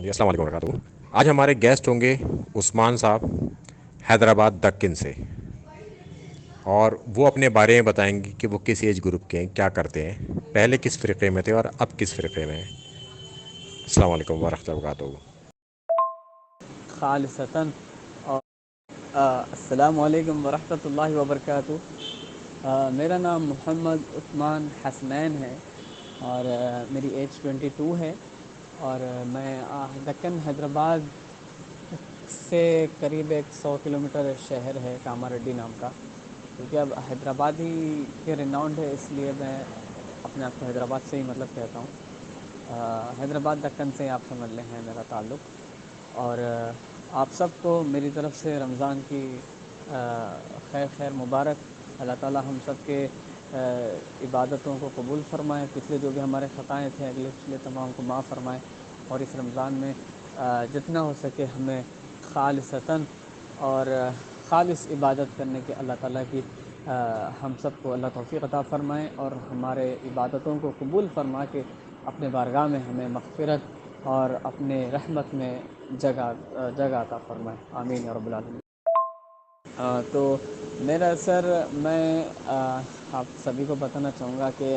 جی السلام علیکم ورکاتہ. آج ہمارے گیسٹ ہوں گے عثمان صاحب حیدرآباد دکن سے، اور وہ اپنے بارے میں بتائیں گے کہ وہ کس ایج گروپ کے ہیں، کیا کرتے ہیں، پہلے کس فرقے میں تھے اور اب کس فرقے میں ہیں. السلام علیکم ورحمۃ اللہ وبرکاتہ. خالصتاً اور السلام علیکم ورحمۃ اللہ وبرکاتہ. میرا نام محمد عثمان حسنین ہے اور میری ایج 22 ہے، اور میں دکن حیدرآباد سے قریب 100 کلومیٹر شہر ہے کاماریڈی نام کا. کیونکہ اب حیدرآباد ہی کے ریناؤنڈ ہے، اس لیے میں اپنے آپ کو حیدرآباد سے ہی مطلب کہتا ہوں. حیدرآباد دکن سے آپ سمجھ لیں ہیں میرا تعلق. اور آپ سب کو میری طرف سے رمضان کی خیر خیر مبارک. اللہ تعالی ہم سب کے عبادتوں کو قبول فرمائیں، پچھلے جو بھی ہمارے خطائیں تھے اگلے پچھلے تمام کو معاف فرمائیں، اور اس رمضان میں جتنا ہو سکے ہمیں خالصتاً اور خالص عبادت کرنے کے اللہ تعالیٰ کی ہم سب کو اللہ توفیق عطا فرمائیں، اور ہمارے عبادتوں کو قبول فرما کے اپنے بارگاہ میں ہمیں مغفرت اور اپنے رحمت میں جگہ عطا فرمائیں. آمین یا رب العالمین. تو میرا سر میں آپ سبھی کو بتانا چاہوں گا کہ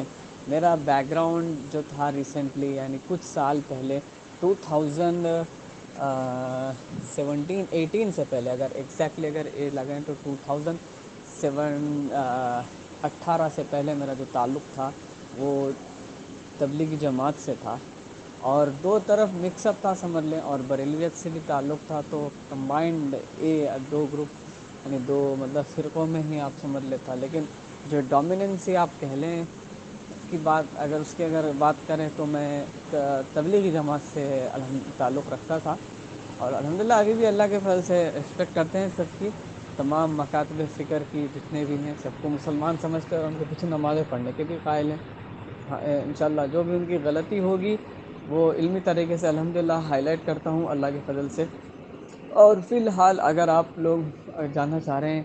میرا بیک گراؤنڈ جو تھا ریسنٹلی، یعنی کچھ سال پہلے 2017-18 سے پہلے، اگر ایگزیکٹلی اگر لگیں تو 2018 سے پہلے میرا جو تعلق تھا وہ تبلیغی جماعت سے تھا، اور دو طرف مکس اپ تھا سمجھ لیں، اور بریلیت سے بھی تعلق تھا. تو کمبائنڈ دو گروپ، یعنی دو مطلب فرقوں میں ہی آپ سمجھ لیتا. لیکن جو ڈومیننسی آپ کہہ لیں کی بات، اگر اس کی اگر بات کریں تو میں تبلیغی جماعت سے تعلق رکھتا تھا. اور الحمدللہ ابھی بھی اللہ کے فضل سے رسپیکٹ کرتے ہیں سب کی، تمام مکاتب فکر کی جتنے بھی ہیں سب کو مسلمان سمجھتے ہیں، اور ان کے پیچھے نمازیں پڑھنے کے بھی قائل ہیں. انشاءاللہ جو بھی ان کی غلطی ہوگی وہ علمی طریقے سے الحمدللہ ہائی لائٹ کرتا ہوں اللہ کے فضل سے. اور فی الحال اگر آپ لوگ جاننا چاہ رہے ہیں،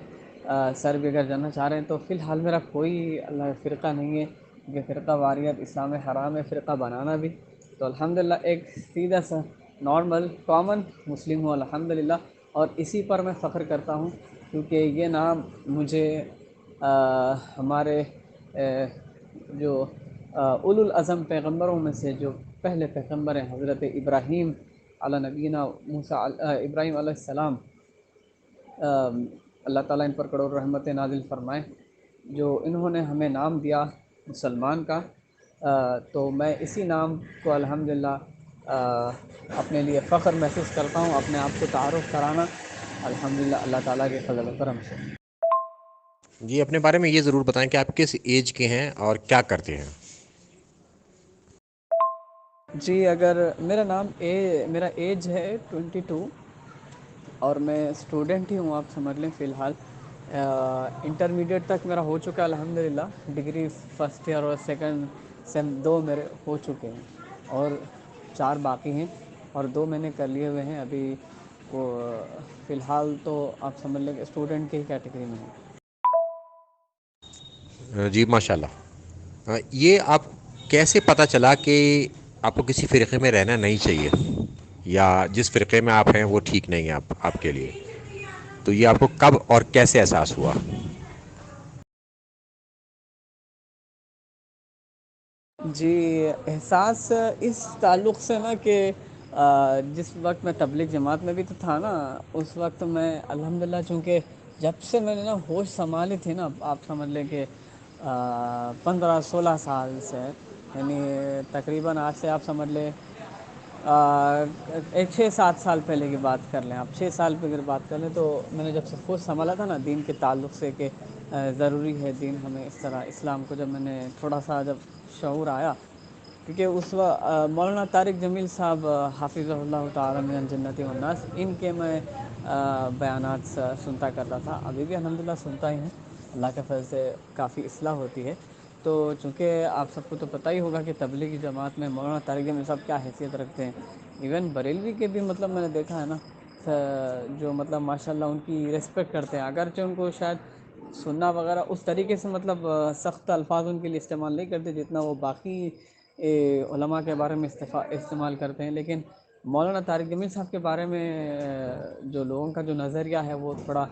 سر بھی اگر جاننا چاہ رہے ہیں، تو فی الحال میرا کوئی اللہ فرقہ نہیں ہے، کہ فرقہ واریت اسلام میں حرام ہے فرقہ بنانا بھی. تو الحمدللہ ایک سیدھا سا نارمل کامن مسلم ہوں الحمدللہ، اور اسی پر میں فخر کرتا ہوں، کیونکہ یہ نام مجھے ہمارے جو اولو العزم پیغمبروں میں سے جو پہلے پیغمبر ہیں حضرت ابراہیم علی نبینا ابراہیم علیہ السلام، اللہ تعالیٰ ان پر کروڑ رحمت نازل فرمائے، جو انہوں نے ہمیں نام دیا مسلمان کا. تو میں اسی نام کو الحمدللہ اپنے لیے فخر محسوس کرتا ہوں، اپنے آپ کو تعارف کرانا الحمدللہ اللہ تعالیٰ کے فضل و کرم سے. جی اپنے بارے میں یہ ضرور بتائیں کہ آپ کس ایج کے ہیں اور کیا کرتے ہیں. جی اگر میرا ایج ہے 22، اور میں اسٹوڈنٹ ہی ہوں آپ سمجھ لیں. فی الحال انٹرمیڈیٹ تک میرا ہو چکا ہے الحمدللہ، ڈگری فرسٹ ایئر اور سیکنڈ سیم 2 میرے ہو چکے ہیں، اور 4 باقی ہیں، اور 2 میں نے کر لیے ہوئے ہیں. ابھی وہ فی الحال تو آپ سمجھ لیں کہ اسٹوڈنٹ کی ہی کیٹیگری میں ہیں. جی ماشاء اللہ. یہ آپ کیسے پتہ چلا کہ آپ کو کسی فرقے میں رہنا نہیں چاہیے، یا جس فرقے میں آپ ہیں وہ ٹھیک نہیں ہے آپ کے لیے؟ تو یہ آپ کو کب اور کیسے احساس ہوا؟ جی احساس اس تعلق سے نا کہ جس وقت میں تبلیغ جماعت میں بھی تو تھا نا، اس وقت میں الحمدللہ چونکہ جب سے میں نے نا ہوش سنبھالی تھی نا، آپ سمجھ لیں کہ 15-16 سال سے، یعنی تقریباً آج سے آپ سمجھ لیں 6-7 سال پہلے کی بات کر لیں. آپ 6 سال پہ اگر بات کر لیں تو میں نے جب سے ہوش سنبھالا تھا نا دین کے تعلق سے، کہ ضروری ہے دین ہمیں اس طرح اسلام کو، جب میں نے تھوڑا سا جب شعور آیا، کیونکہ اس وقت مولانا طارق جمیل صاحب حافظ اللہ تعالی من الجنت والناس، ان کے میں بیانات سنتا کرتا تھا، ابھی بھی الحمدللہ سنتا ہی ہوں. اللہ کے فضل سے کافی اصلاح ہوتی ہے. تو چونکہ آپ سب کو تو پتہ ہی ہوگا کہ تبلیغی جماعت میں مولانا طارق جمیل صاحب کیا حیثیت رکھتے ہیں. ایون بریلوی کے بھی مطلب میں نے دیکھا ہے نا، جو مطلب ماشاءاللہ ان کی ریسپیکٹ کرتے ہیں، اگرچہ ان کو شاید سننا وغیرہ اس طریقے سے مطلب سخت الفاظ ان کے لیے استعمال نہیں کرتے جتنا وہ باقی علماء کے بارے میں استعمال کرتے ہیں. لیکن مولانا طارق جمیل صاحب کے بارے میں جو لوگوں کا جو نظریہ ہے وہ تھوڑا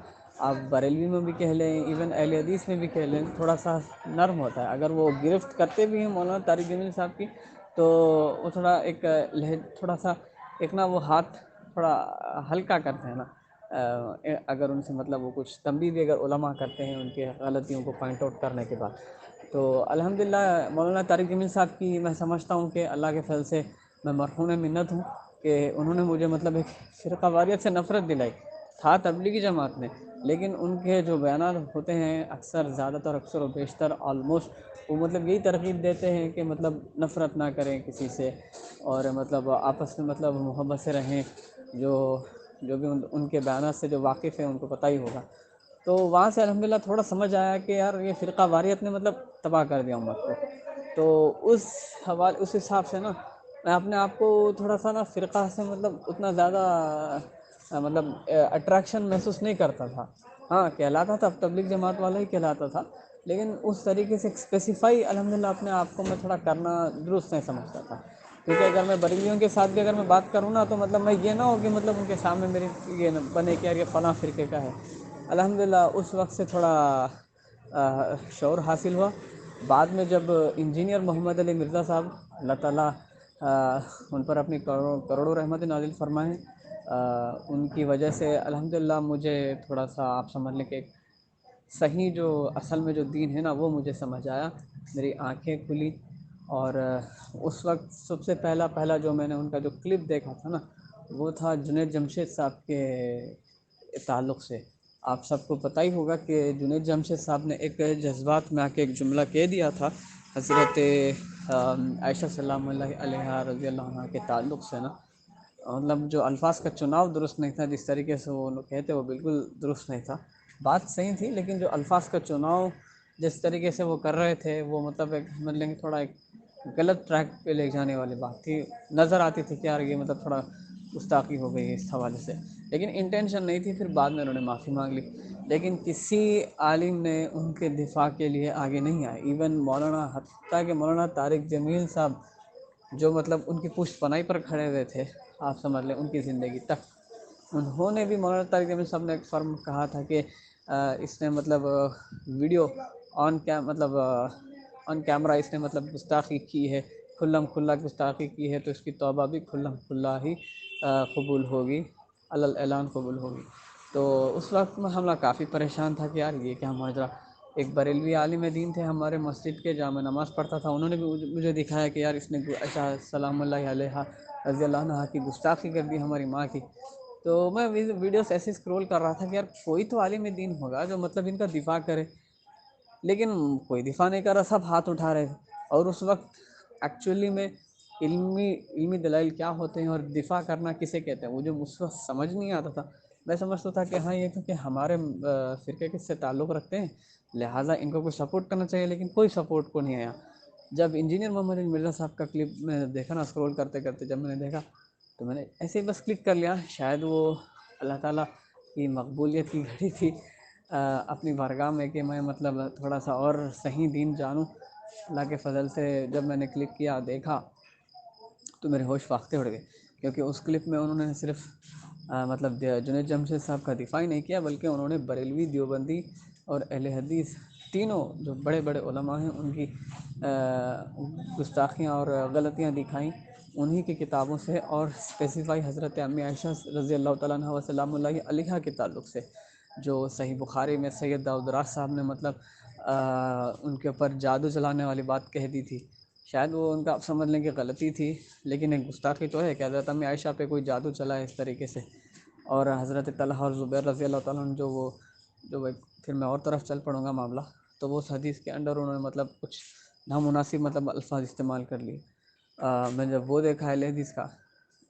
آپ بریلوی میں بھی کہہ لیں، ایون اہل حدیث میں بھی کہہ لیں، تھوڑا سا نرم ہوتا ہے. اگر وہ گرفت کرتے بھی ہیں مولانا طارق جمیل صاحب کی تو وہ تھوڑا ایک تھوڑا سا ایک نا وہ ہاتھ تھوڑا ہلکا کرتے ہیں نا. اگر ان سے مطلب وہ کچھ تنبیہ بھی اگر علماء کرتے ہیں ان کے غلطیوں کو پوائنٹ آؤٹ کرنے کے بعد، تو الحمدللہ مولانا طارق جمیل صاحب کی میں سمجھتا ہوں کہ اللہ کے فضل سے میں مرہون منت ہوں کہ انہوں نے مجھے مطلب ایک فرقہ واریت سے نفرت دلائی. تھا تبلیغی جماعت میں، لیکن ان کے جو بیانات ہوتے ہیں اکثر زیادہ تر اکثر و بیشتر آلموسٹ وہ مطلب یہی ترغیب دیتے ہیں کہ مطلب نفرت نہ کریں کسی سے، اور مطلب آپس میں مطلب محبت سے رہیں. جو بھی ان کے بیانات سے جو واقف ہیں ان کو پتہ ہی ہوگا. تو وہاں سے الحمدللہ تھوڑا سمجھ آیا کہ یار یہ فرقہ واریت نے مطلب تباہ کر دیا امت کو. تو اس حساب سے نا میں اپنے آپ کو تھوڑا سا نا فرقہ سے مطلب اتنا زیادہ مطلب اٹریکشن محسوس نہیں کرتا تھا. ہاں کہلاتا تھا تبلیغ جماعت والا ہی کہلاتا تھا، لیکن اس طریقے سے اسپیسیفائی الحمدللہ اپنے آپ کو میں تھوڑا کرنا درست نہیں سمجھتا تھا. کیونکہ اگر میں بریلویوں کے ساتھ بھی اگر میں بات کروں نا تو مطلب میں یہ نہ ہو کہ مطلب ان کے سامنے میری یہ نہ بنے کہ یار یہ فلاں فرقے کا ہے. الحمدللہ اس وقت سے تھوڑا شعور حاصل ہوا. بعد میں جب انجینئر محمد علی مرزا صاحب اللہ تعالیٰ ان پر اپنی کروڑوں رحمت نازل فرمائیں، ان کی وجہ سے الحمدللہ مجھے تھوڑا سا آپ سمجھ لیں کہ صحیح جو اصل میں جو دین ہے نا وہ مجھے سمجھ آیا، میری آنکھیں کھلی. اور اس وقت سب سے پہلا جو میں نے ان کا جو کلپ دیکھا تھا نا وہ تھا جنید جمشید صاحب کے تعلق سے. آپ سب کو پتہ ہی ہوگا کہ جنید جمشید صاحب نے ایک جذبات میں آ کے ایک جملہ کہہ دیا تھا حضرت عائشہ سلام اللہ علیہا رضی اللہ عنہ کے تعلق سے نا. مطلب جو الفاظ کا چناؤ درست نہیں تھا، جس طریقے سے وہ لوگ کہتے وہ بالکل درست نہیں تھا. بات صحیح تھی لیکن جو الفاظ کا چناؤ جس طریقے سے وہ کر رہے تھے وہ مطلب ایک سمجھ لیں کہ تھوڑا ایک غلط ٹریک پہ لے جانے والی بات تھی. نظر آتی تھی کہ یار یہ مطلب تھوڑا گستاخی ہو گئی اس حوالے سے، لیکن انٹینشن نہیں تھی. پھر بعد میں انہوں نے معافی مانگ لی، لیکن کسی عالم نے ان کے دفاع کے لیے آگے نہیں آئے. ایون مولانا حتیٰ کہ مولانا طارق جمیل صاحب جو مطلب ان کی پشت پناہی پر کھڑے ہوئے تھے آپ سمجھ لیں ان کی زندگی تک، انہوں نے بھی مولانا طارق جمیل صاحب نے ایک فرم کہا تھا کہ اس نے مطلب ویڈیو آن کیمرہ اس نے مطلب گستاخی کی ہے، کھلم کھلا گستاخی کی ہے، تو اس کی توبہ بھی کھلم کھلا ہی قبول ہوگی، علی الاعلان قبول ہوگی. تو اس وقت میں ہم لوگ کافی پریشان تھا کہ یار یہ کیا ماجرا. ایک بریلوی عالم دین تھے ہمارے مسجد کے جہاں میں نماز پڑھتا تھا، انہوں نے بھی مجھے دکھایا کہ یار اس نے عائشہ سلام اللہ علیہا رضی اللہ عنہا کی گستاخی کر دی ہماری ماں کی. تو میں ویڈیوز ایسے اسکرول کر رہا تھا کہ یار کوئی تو عالم دین ہوگا جو مطلب ان کا دفاع کرے، لیکن کوئی دفاع نہیں کر رہا، سب ہاتھ اٹھا رہے تھے. اور اس وقت ایکچولی میں علمی دلائل کیا ہوتے ہیں اور دفاع کرنا کسے کہتے ہیں وہ جو اس وقت سمجھ نہیں آتا تھا. میں سمجھتا تھا کہ ہاں یہ کیونکہ ہمارے فرقے کے سے تعلق رکھتے ہیں لہٰذا ان کو کچھ سپورٹ کرنا چاہیے، لیکن کوئی سپورٹ کو نہیں آیا. جب انجینئر محمد علی مرزا صاحب کا کلپ میں نے دیکھا نا اسکرول کرتے کرتے جب میں نے دیکھا تو میں نے ایسے ہی بس کلک کر لیا. شاید وہ اللہ تعالیٰ کی مقبولیت کی گھڑی تھی اپنی بارگاہ میں کہ میں مطلب تھوڑا سا اور صحیح دین جانوں. اللہ کے فضل سے جب میں نے کلک کیا دیکھا تو میرے ہوش فاقتے اڑ گئے، کیونکہ اس کلپ میں انہوں نے صرف مطلب جنید جمشید صاحب کا دفاع ہی نہیں کیا بلکہ انہوں نے بریلوی، دیوبندی اور اہل حدیث تینوں جو بڑے بڑے علماء ہیں ان کی گستاخیاں اور غلطیاں دکھائیں انہی کی کتابوں سے، اور اسپیسیفائی حضرت امی عائشہ رضی اللہ تعالیٰ عنہا و سلام اللہ علیہا کے تعلق سے. جو صحیح بخاری میں سید داؤد راس صاحب نے مطلب ان کے اوپر جادو چلانے والی بات کہہ دی تھی. شاید وہ ان کا آپ سمجھ لیں کہ غلطی تھی، لیکن ایک گستاخی تو ہے کہ حضرت امی عائشہ پہ کوئی جادو چلا ہے اس طریقے سے. اور حضرت طلحہ اور زبیر رضی اللہ تعالیٰ عنہ جو پھر میں اور طرف چل پڑوں گا معاملہ، تو وہ اس حدیث کے اندر انہوں نے مطلب کچھ نامناسب مطلب الفاظ استعمال کر لیے. میں جب وہ دیکھا اہل حدیث کا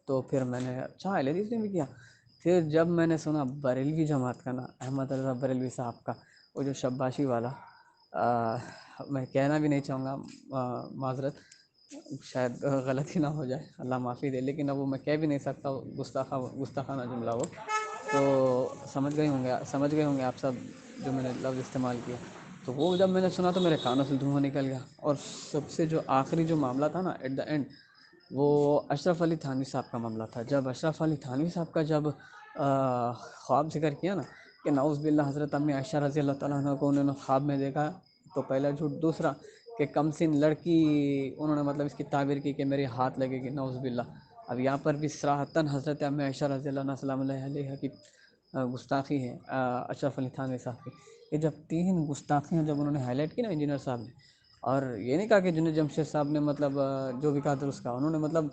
تو پھر میں نے اچھا اہل حدیث نے بھی کیا. پھر جب میں نے سنا بریلوی جماعت کا نا احمد رضا بریلوی صاحب کا وہ جو شباشی والا، میں کہنا بھی نہیں چاہوں گا، معذرت شاید غلطی نہ ہو جائے اللہ معافی دے، لیکن اب وہ میں کہہ بھی نہیں سکتا گستاخانہ جملہ وہ تو سمجھ گئے ہوں گے آپ سب جو میں نے لفظ استعمال کیا. تو وہ جب میں نے سنا تو میرے کانوں سے دھواں نکل گیا. اور سب سے جو آخری جو معاملہ تھا نا ایٹ دا اینڈ وہ اشرف علی تھانوی صاحب کا معاملہ تھا. جب اشرف علی تھانوی صاحب کا جب خواب ذکر کیا نا کہ نعوذ باللہ حضرت امی عائشہ رضی اللہ تعالیٰ عنہ کو انہوں نے خواب میں دیکھا، تو پہلا جھوٹ. دوسرا کہ کم سن لڑکی انہوں نے مطلب اس کی تعبیر کی کہ میرے ہاتھ لگے گی، نعوذ باللہ. اب یہاں پر بھی صراحتاً حضرت امی عائشہ رضی اللہ عنہ سلام اللہ علیہ کی گستاخی ہے اشرف علی تھانوی صاحب کی. یہ جب تین گستاخیاں جب انہوں نے ہائی لائٹ کی نا انجینئر صاحب نے، اور یہ نہیں کہا کہ جنید جمشید صاحب نے مطلب جو بھی کہا درست کہا، انہوں نے مطلب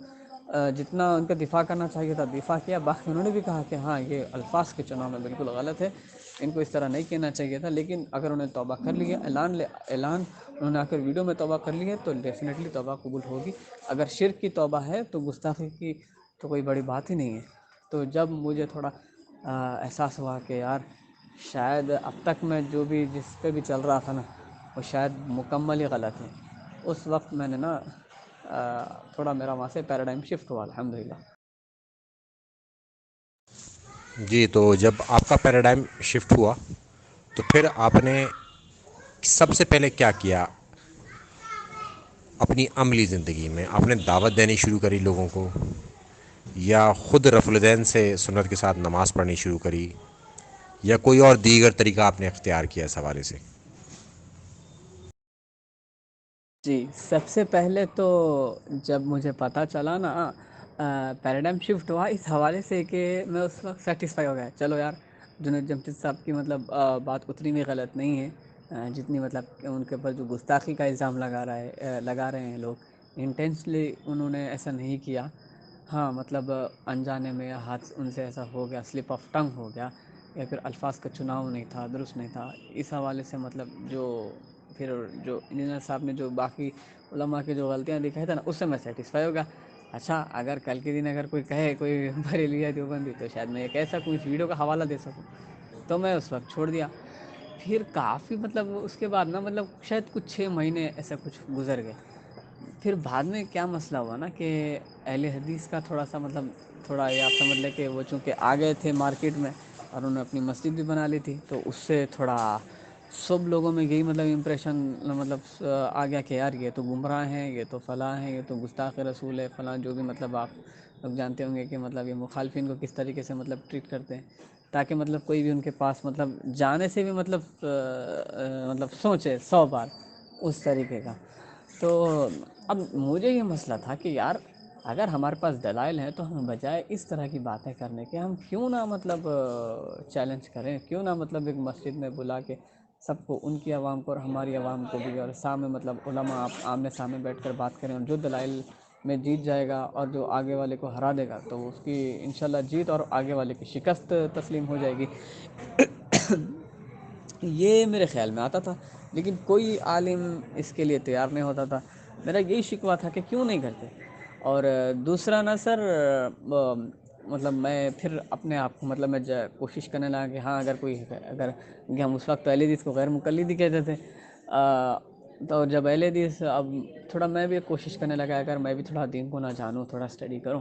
جتنا ان کا دفاع کرنا چاہیے تھا دفاع کیا. باقی انہوں نے بھی کہا کہ ہاں یہ الفاظ کے چناؤ میں بالکل غلط ہے، ان کو اس طرح نہیں کہنا چاہیے تھا. لیکن اگر انہیں توبہ کر لی ہے، اعلان انہوں نے آ کر ویڈیو میں توبہ کر لی ہے، تو ڈیفینیٹلی توبہ قبول ہوگی. اگر شرک کی توبہ ہے تو گستاخی کی تو کوئی بڑی بات ہی نہیں ہے. تو جب مجھے تھوڑا احساس ہوا کہ یار شاید اب تک میں جو بھی جس پہ بھی چل رہا تھا نا وہ شاید مکمل ہی غلط ہے، اس وقت میں نے نا تھوڑا میرا وہاں سے پیراڈائم شفٹ ہوا الحمدللہ. جی، تو جب آپ کا پیراڈائم شفٹ ہوا تو پھر آپ نے سب سے پہلے کیا کیا اپنی عملی زندگی میں؟ آپ نے دعوت دینی شروع کری لوگوں کو، یا خود رفع الدین سے سنت کے ساتھ نماز پڑھنی شروع کری، یا کوئی اور دیگر طریقہ آپ نے اختیار کیا اس حوالے سے؟ جی، سب سے پہلے تو جب مجھے پتہ چلا نا پیراڈائم شفٹ ہوا اس حوالے سے کہ میں اس وقت سیٹسفائی ہو گیا. چلو یار جنید جمشید صاحب کی مطلب بات اتنی بھی غلط نہیں ہے جتنی مطلب ان کے اوپر جو گستاخی کا الزام لگا رہے ہیں لوگ. انٹینسلی انہوں نے ایسا نہیں کیا. ہاں مطلب انجانے میں ہاتھ ان سے ایسا ہو گیا، سلپ آف ٹنگ ہو گیا، یا پھر الفاظ کا چناؤ نہیں تھا، درست نہیں تھا. اس حوالے سے مطلب پھر جو انجینئر صاحب نے جو باقی علماء کی جو غلطیاں دکھائی تھا نا اس سے میں سیٹسفائی ہو گیا. اچھا اگر کل کے دن اگر کوئی کہے کوئی بریلوی دیوبندی تو شاید میں ایک ایسا کوئی ویڈیو کا حوالہ دے سکوں، تو میں اس وقت چھوڑ دیا. پھر کافی مطلب اس کے بعد نا مطلب شاید کچھ 6 مہینے ایسا کچھ گزر گئے. پھر بعد میں کیا مسئلہ ہوا نا کہ اہل حدیث کا تھوڑا سا مطلب تھوڑا یہ آپ سمجھ لیں کہ وہ چونکہ آ گئے تھے مارکیٹ میں اور انہوں نے اپنی مسجد بھی بنا لی تھی، تو اس سے تھوڑا سب لوگوں میں یہی مطلب امپریشن مطلب آ گیا کہ یار یہ تو گمراہ ہیں، یہ تو فلاں ہیں، یہ تو گستاخ رسول ہے فلاں، جو بھی مطلب آپ لوگ جانتے ہوں گے کہ مطلب یہ مخالفین کو کس طریقے سے مطلب ٹریٹ کرتے ہیں، تاکہ مطلب کوئی بھی ان کے پاس مطلب جانے سے بھی مطلب سوچے 100 بار اس طریقے کا. تو اب مجھے یہ مسئلہ تھا کہ یار اگر ہمارے پاس دلائل ہیں تو ہم بجائے اس طرح کی باتیں کرنے کے ہم کیوں نہ مطلب چیلنج کریں، کیوں نہ مطلب ایک مسجد میں بلا کے سب کو، ان کی عوام کو اور ہماری عوام کو بھی، اور سامنے مطلب علماء آمنے سامنے بیٹھ کر بات کریں، اور جو دلائل میں جیت جائے گا اور جو آگے والے کو ہرا دے گا تو اس کی انشاءاللہ جیت اور آگے والے کی شکست تسلیم ہو جائے گی. یہ میرے خیال میں آتا تھا، لیکن کوئی عالم اس کے لیے تیار نہیں ہوتا تھا. میرا یہی شکوہ تھا کہ کیوں نہیں کرتے. اور دوسرا نا سر مطلب میں پھر اپنے آپ کو مطلب میں کوشش کرنے لگا کہ ہاں اگر ہم اس وقت پہلے بھی اس کو غیر مقلد ہی کہتے تھے، تو جب اہل حدیث اب تھوڑا میں بھی کوشش کرنے لگا اگر میں بھی تھوڑا دین کو نہ جانوں، تھوڑا اسٹڈی کروں.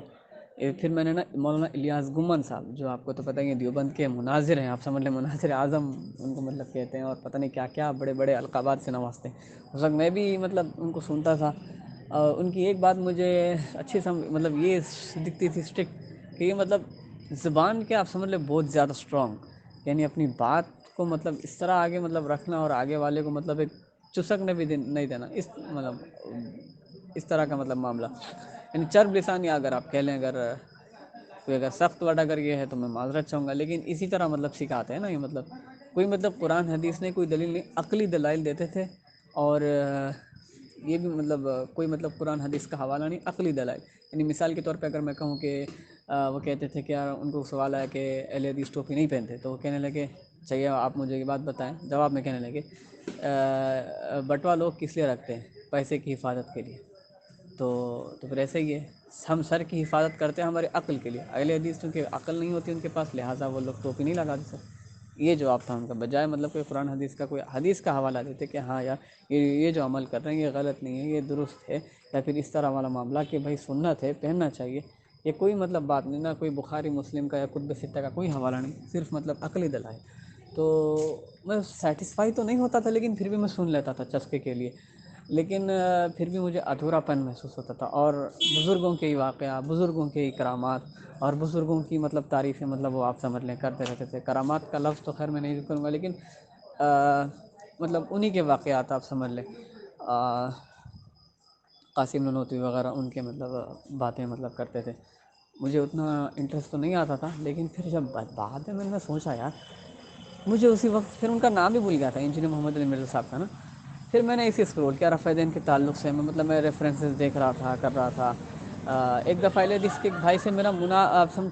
پھر میں نے نا مولانا الیاس گمن صاحب، جو آپ کو تو پتہ ہی ہے دیوبند کے مناظر ہیں، آپ سمجھ لیں مناظر اعظم ان کو مطلب کہتے ہیں، اور پتہ نہیں کیا کیا بڑے بڑے القابات سے نوازتے ہیں. اس وقت میں بھی مطلب ان کو سنتا تھا. ان کی ایک بات مجھے اچھی مطلب یہ دکھتی تھی اسٹرکٹ، کہ یہ مطلب زبان کے آپ سمجھ لیں بہت زیادہ اسٹرانگ، یعنی اپنی بات کو مطلب اس طرح آگے مطلب رکھنا اور آگے والے کو مطلب ایک چسکنے بھی نہیں دینا، اس مطلب اس طرح کا مطلب معاملہ، یعنی چرب لسانی اگر آپ کہہ لیں، کوئی اگر سخت ورڈ اگر یہ ہے تو میں معذرت چاہوں گا، لیکن اسی طرح مطلب سکھاتے ہیں نا. یہ مطلب کوئی مطلب قرآن حدیث نہیں، کوئی دلیل نہیں، عقلی دلائل دیتے تھے. اور یہ بھی مطلب کوئی مطلب قرآن حدیث کا حوالہ نہیں، عقلی دلائل. یعنی مثال کے طور پہ اگر میں کہوں کہ وہ کہتے تھے کہ ان کو سوال آیا کہ اہل حدیث ٹوپی نہیں پہنتے، تو وہ کہنے لگے چاہیے آپ مجھے یہ بات بتائیں. جواب میں کہنے لگے بٹوا لوگ کس لیے رکھتے ہیں؟ پیسے کی حفاظت کے لیے. تو پھر ایسے ہی ہے، ہم سر کی حفاظت کرتے ہیں ہمارے عقل کے لیے. اہل حدیث کیونکہ عقل نہیں ہوتی ان کے پاس، لہٰذا وہ لوگ ٹوپی نہیں لگاتے سر. یہ جواب تھا ان کا، بجائے مطلب کوئی قرآن حدیث کا کوئی حدیث کا حوالہ دیتے کہ ہاں یار یہ جو عمل کر رہے ہیں یہ غلط نہیں ہے، یہ درست ہے، یا پھر اس طرح والا معاملہ کہ بھائی سنت ہے پہننا چاہیے. یہ کوئی مطلب بات نہیں، نہ کوئی بخاری مسلم کا یا کتب ستہ کا کوئی حوالہ نہیں، صرف مطلب عقلی دلائل. تو میں سیٹسفائی تو نہیں ہوتا تھا، لیکن پھر بھی میں سن لیتا تھا چسکے کے لیے. لیکن پھر بھی مجھے ادھورا پن محسوس ہوتا تھا، اور بزرگوں کے ہی واقعات، بزرگوں کے ہی کرامات اور بزرگوں کی مطلب تعریفیں مطلب وہ آپ سمجھ لیں کرتے رہتے تھے۔ کرامات کا لفظ تو خیر میں نہیں کروں گا، لیکن مطلب انہی کے واقعات آپ سمجھ لیں، قاسم ننوتوی وغیرہ ان کے مطلب باتیں مطلب کرتے تھے۔ مجھے اتنا انٹرسٹ تو نہیں آتا تھا، لیکن پھر جب بعد میں نے سوچا یار، مجھے اسی وقت پھر ان کا نام بھی بھول گیا تھا، انجینئر محمد علی مرزا صاحب کا نا۔ پھر میں نے اسے اسکرول کیا رفع دین کے تعلق سے، میں مطلب میں ریفرنسز دیکھ رہا تھا، کر رہا تھا۔ ایک دفعہ حدیث کے بھائی سے میرا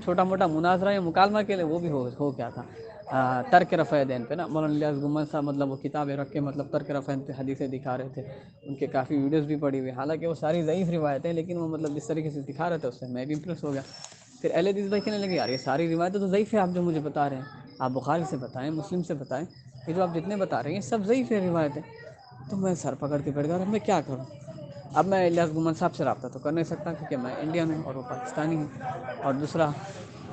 چھوٹا موٹا مناظرہ یا مکالمہ کے لیے وہ بھی ہو گیا تھا، ترک رفع دین پہ نا۔ مولانا الیاس گمن صاحب مطلب وہ کتابیں رکھ کے مطلب ترک رفع دین پہ حدیثیں دکھا رہے تھے، ان کے کافی ویڈیوز بھی پڑی ہوئی، حالانکہ وہ ساری ضعیف روایتیں ہیں، لیکن وہ مطلب جس طریقے سے دکھا رہے تھے اس سے میں بھی امپریس ہو گیا۔ پھر اہل حدیث بھائی کہنے لگے یار یہ ساری روایتیں تو ضعیف ہے، آپ جو مجھے بتا رہے ہیں، آپ بخاری سے بتائیں، مسلم سے بتائیں، یہ جو آپ جتنے بتا رہے ہیں سب ضعیف ہے روایتیں۔ تو میں سر پکڑ کے بیٹھ گیا، اب میں کیا کروں؟ اب میں الیاس گمن صاحب سے رابطہ تو کر نہیں سکتا، کیونکہ میں انڈین ہوں اور وہ پاکستانی ہوں، اور دوسرا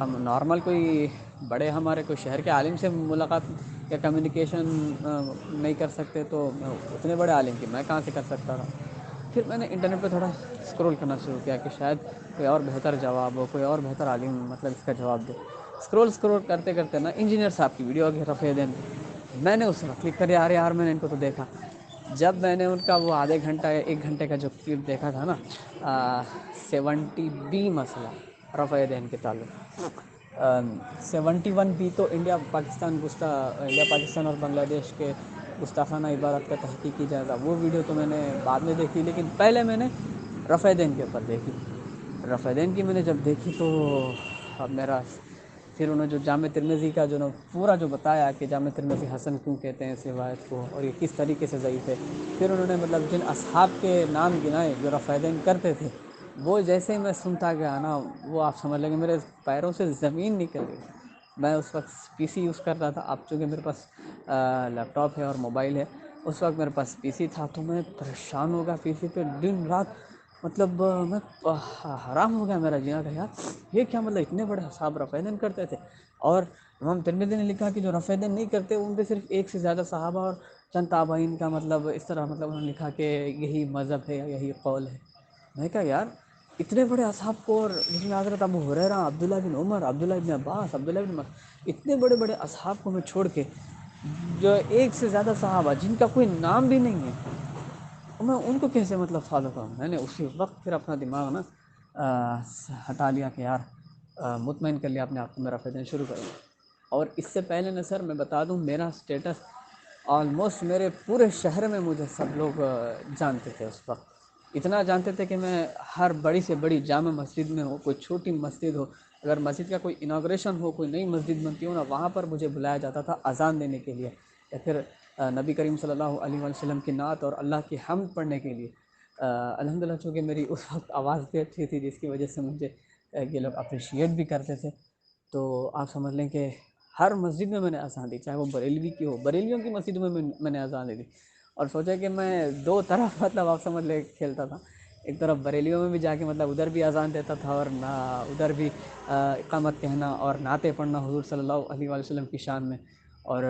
ہم نارمل کوئی بڑے ہمارے کوئی شہر کے عالم سے ملاقات یا کمیونیکیشن نہیں کر سکتے، تو اتنے بڑے عالم کی میں کہاں سے کر سکتا تھا؟ پھر میں نے انٹرنیٹ پہ تھوڑا اسکرول کرنا شروع کیا کہ شاید کوئی اور بہتر جواب ہو، کوئی اور بہتر عالم مطلب اس کا جواب دے۔ اسکرول کرتے کرتے نا انجینئر صاحب کی ویڈیو آگے رفع دین پہ، میں نے اس وقت کلک کر یار میں نے ان کو تو دیکھا۔ جب میں نے ان کا وہ آدھے گھنٹہ یا ایک گھنٹے کا جو کلپ دیکھا تھا نا، 70B مسئلہ رفع دین کے تعلق، 71B تو انڈیا پاکستان اور بنگلہ دیش کے گستاخانہ عبارت کا تحقیق کی جائے گا، وہ ویڈیو تو میں نے بعد میں دیکھی، لیکن پہلے میں نے رفع دین کے اوپر دیکھی۔ رفع دین کی میں نے جب دیکھی تو اب میرا پھر انہوں نے جو جامع ترمذی کا جو پورا جو بتایا کہ جامع ترمذی حسن کیوں کہتے ہیں اس روایت کو، اور یہ کس طریقے سے ضعیف ہے۔ پھر انہوں نے مطلب جن اصحاب کے نام گنائے جو رفع دین کرتے تھے، وہ جیسے ہی میں سنتا گیا نا، وہ آپ سمجھ لیں کہ میرے پیروں سے زمین نکل گئی۔ میں اس وقت پی سی یوز کر رہا تھا، اب چونکہ میرے پاس لیپ ٹاپ ہے اور موبائل ہے، اس وقت میرے پاس پی سی تھا، تو میں پریشان ہو گیا پی سی پہ دن رات، مطلب میں حرام ہو گیا میرا جینا کہ یار یہ کیا مطلب اتنے بڑے اصحاب رفع دین کرتے تھے۔ اور امام ترمذی نے لکھا کہ جو رفع دین نہیں کرتے ان پہ صرف ایک سے زیادہ صحابہ اور چند تابعین کا مطلب اس طرح مطلب انہوں نے لکھا کہ یہی مذہب ہے یا یہی قول ہے۔ میں کہا یار اتنے بڑے اصحاب کو، اور جس میں حضرت ابو ہریرہ، عبداللہ بن عمر، عبداللہ بن عباس، عبداللہ بن اتنے بڑے بڑے اصحاب کو میں چھوڑ کے جو ایک سے زیادہ صحابہ جن کا کوئی نام بھی نہیں ہے، میں ان کو کیسے مطلب فالو کروں؟ میں نے اسی وقت پھر اپنا دماغ نا ہٹا لیا کہ یار مطمئن کر لیا اپنے آپ کو، میں رفع دین شروع کروں۔ اور اس سے پہلے نہ سر میں بتا دوں، میرا سٹیٹس آلموسٹ میرے پورے شہر میں مجھے سب لوگ جانتے تھے اس وقت، اتنا جانتے تھے کہ میں ہر بڑی سے بڑی جامع مسجد میں ہو، کوئی چھوٹی مسجد ہو، اگر مسجد کا کوئی انوگریشن ہو، کوئی نئی مسجد بنتی ہو نا، وہاں پر مجھے بلایا جاتا تھا اذان دینے کے لیے، یا پھر نبی کریم صلی اللہ علیہ وسلم کی نعت اور اللہ کی حمد پڑھنے کے لیے۔ الحمدللہ چونکہ میری اس وقت آواز بھی اچھی تھی، جس کی وجہ سے مجھے یہ لوگ اپریشیٹ بھی کرتے تھے، تو آپ سمجھ لیں کہ ہر مسجد میں نے اذان دی، چاہے وہ بریلوی کی ہو، بریلویوں کی مسجد میں نے اذان دی، اور سوچا کہ میں دو طرف مطلب آپ سمجھ لیں کھیلتا تھا، ایک طرف بریلیوں میں بھی جا کے مطلب ادھر بھی اذان دیتا تھا، اور نہ ادھر بھی اقامت کہنا اور نعتیں پڑھنا حضور صلی اللہ علیہ وسلم کی شان میں، اور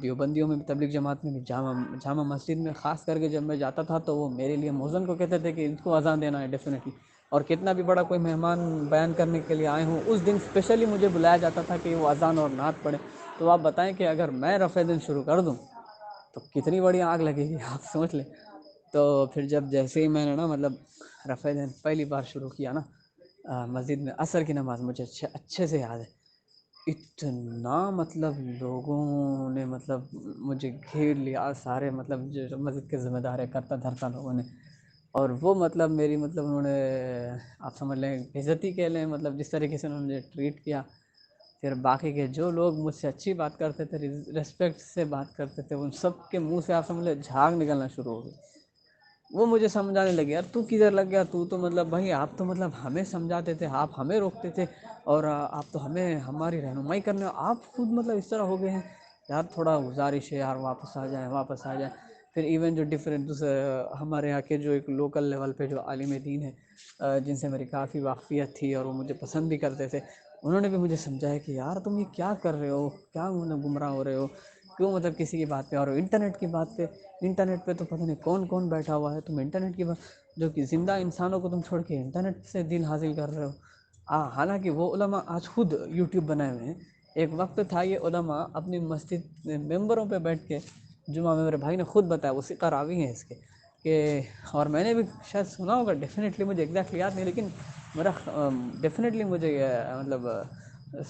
دیوبندیوں میں بھی، تبلیغ جماعت میں بھی، جامع مسجد میں خاص کر کے جب میں جاتا تھا تو وہ میرے لیے مؤذن کو کہتے تھے کہ ان کو اذان دینا ہے ڈیفینیٹلی، اور کتنا بھی بڑا کوئی مہمان بیان کرنے کے لیے آئے ہوں، اس دن اسپیشلی مجھے بلایا جاتا تھا کہ وہ اذان اور نعت پڑھیں۔ تو آپ بتائیں کہ اگر میں رفع دین شروع کر دوں تو کتنی بڑی آگ لگے گی، آپ سوچ لیں۔ تو پھر جیسے ہی میں نے نا مطلب رفع دین پہلی بار شروع کیا نا، مسجد میں عصر کی نماز مجھے اچھے سے یاد ہے، اتنا مطلب لوگوں نے مطلب مجھے گھیر لیا، سارے مطلب جو مسجد کے ذمہ دار ہے کرتا دھرتا لوگوں نے، اور وہ مطلب میری مطلب انہوں نے آپ سمجھ لیں عزتی کہہ لیں، مطلب جس طریقے سے انہوں نے مجھے ٹریٹ کیا، پھر باقی کے جو لوگ مجھ سے اچھی بات کرتے تھے، ریسپیکٹ سے بات کرتے تھے، ان سب کے منہ سے آپ سمجھ لیں جھاگ نکلنا شروع ہو گئی۔ وہ مجھے سمجھانے لگے یار تو کدھر لگ گیا، تو مطلب بھائی آپ تو مطلب ہمیں سمجھاتے تھے، آپ ہمیں روکتے تھے، اور آپ تو ہمیں ہماری رہنمائی کرنے، آپ خود مطلب اس طرح ہو گئے ہیں، یار تھوڑا گزارش ہے یار واپس آ جائیں واپس آ جائیں۔ پھر ایون جو ڈفرینٹ ہمارے یہاں کے جو ایک لوکل لیول پہ جو عالم دین ہے، جن سے میری کافی واقفیت تھی اور وہ مجھے پسند بھی کرتے تھے، انہوں نے بھی مجھے سمجھایا کہ یار تم یہ کیا کر رہے ہو، کیا گمراہ ہو رہے ہو، کیوں مطلب کسی کی بات پہ، اور انٹرنیٹ کی بات پہ، انٹرنیٹ پہ تو پتہ نہیں کون کون بیٹھا ہوا ہے، تم انٹرنیٹ کی بات، جو کہ زندہ انسانوں کو تم چھوڑ کے انٹرنیٹ سے دین حاصل کر رہے ہو۔ حالانکہ وہ علماء آج خود یوٹیوب بنائے ہوئے ہیں، ایک وقت تھا یہ علماء اپنی مسجد ممبروں پہ بیٹھ کے جمعہ میں، میرے بھائی نے خود بتایا، وہ ثقہ راوی ہیں اس کے کہ، اور میں نے بھی شاید سنا ہوگا، ڈیفینیٹلی مجھے ایگزیکٹلی یاد نہیں، لیکن میرا ڈیفینیٹلی مجھے مطلب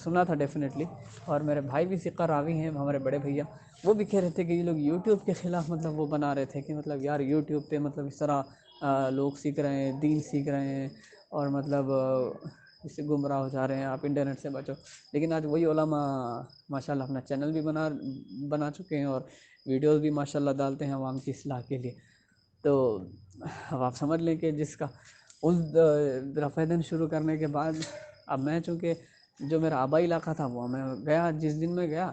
سنا تھا ڈیفینیٹلی، اور میرے بھائی بھی ثقہ راوی ہیں، ہمارے بڑے بھیا، وہ بھی کہہ رہے تھے کہ یہ لوگ یوٹیوب کے خلاف مطلب وہ بنا رہے تھے کہ مطلب یار یوٹیوب پہ مطلب اس طرح لوگ سیکھ رہے ہیں، دین سیکھ رہے ہیں، اور مطلب اس سے گمراہ ہو جا رہے ہیں، آپ انٹرنیٹ سے بچو۔ لیکن آج وہی علماء ماشاء اللہ اپنا چینل بھی بنا چکے ہیں، اور ویڈیوز بھی ماشاء اللہ ڈالتے ہیں عوام کی اصلاح کے لیے۔ تو اب آپ سمجھ لیں کہ جس کا اس رفع دین شروع کرنے کے بعد، اب میں چونکہ جو میرا آبائی علاقہ تھا وہ میں گیا، جس دن میں گیا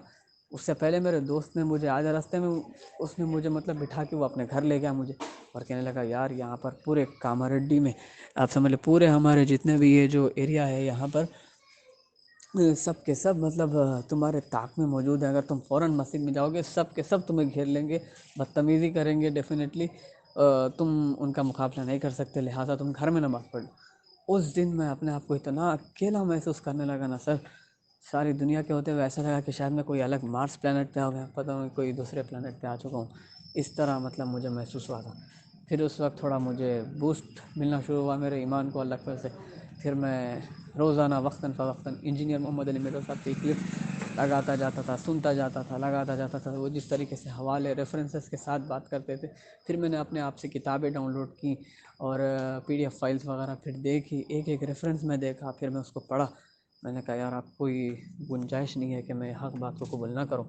اس سے پہلے میرے دوست نے مجھے آج راستے میں اس نے مجھے مطلب بٹھا کے وہ اپنے گھر لے گیا مجھے، اور کہنے لگا یار یہاں پر پورے کاماریڈی میں، آپ سمجھ لیں پورے ہمارے جتنے بھی یہ جو ایریا ہے یہاں پر سب کے سب مطلب تمہارے طاق میں موجود ہیں، اگر تم فوراً مسجد میں جاؤ گے سب کے سب تمہیں گھیر لیں گے، بدتمیزی کریں گے ڈیفینیٹلی، تم ان کا مقابلہ نہیں کر سکتے، لہٰذا تم گھر میں نماز پڑھ لو۔ اس دن میں اپنے آپ کو اتنا اکیلا محسوس کرنے لگا نا سر، ساری دنیا کے ہوتے ہوئے ایسا لگا کہ شاید میں کوئی الگ مارس پلانٹ پہ آ گیا، پتہ نہیں کوئی دوسرے پلانٹ پہ آ چکا ہوں، اس طرح مطلب مجھے محسوس ہوا تھا۔ پھر اس وقت تھوڑا مجھے بوسٹ ملنا شروع ہوا میرے ایمان کو اللہ کی وجہ سے، پھر میں روزانہ وقتاً فوقتاً انجینئر محمد علی میرو صاحب کی کلپ لگاتا جاتا تھا، سنتا جاتا تھا، لگاتا جاتا تھا، وہ جس طریقے سے حوالے ریفرنسز کے ساتھ بات کرتے تھے۔ پھر میں نے اپنے آپ سے کتابیں ڈاؤن لوڈ کی، اور پی ڈی ایف فائلز وغیرہ پھر دیکھی، ایک ایک ریفرنس میں دیکھا، پھر میں اس کو پڑھا، میں نے کہا یار اب کوئی گنجائش نہیں ہے کہ میں حق بات کو قبول نہ کروں۔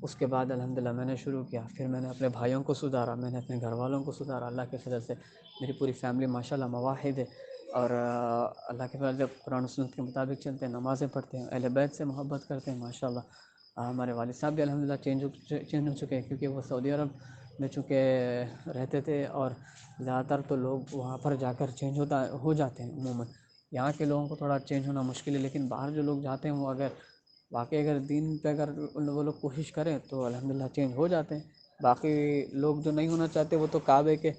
اس کے بعد الحمدللہ میں نے شروع کیا، پھر میں نے اپنے بھائیوں کو سدھارا، میں نے اپنے گھر والوں کو سدھارا، اللہ کے فضل سے میری پوری فیملی ماشاءاللہ موحد ہے، اور اللہ کے فضل سے قرآن و سنت کے مطابق چلتے ہیں، نمازیں پڑھتے ہیں، اہل بیت سے محبت کرتے ہیں ماشاءاللہ۔ ہمارے والد صاحب بھی الحمدللہ چینج ہو چکے ہیں، کیونکہ وہ سعودی عرب میں چونکہ رہتے تھے، اور زیادہ تر تو لوگ وہاں پر جا کر چینج ہو جاتے ہیں عموماً، یہاں کے لوگوں کو تھوڑا چینج ہونا مشکل ہے، لیکن باہر جو لوگ جاتے ہیں وہ اگر واقعی اگر دین پہ اگر وہ لوگ کوشش کریں تو الحمدللہ چینج ہو جاتے ہیں۔ باقی لوگ جو نہیں ہونا چاہتے وہ تو کعبے کے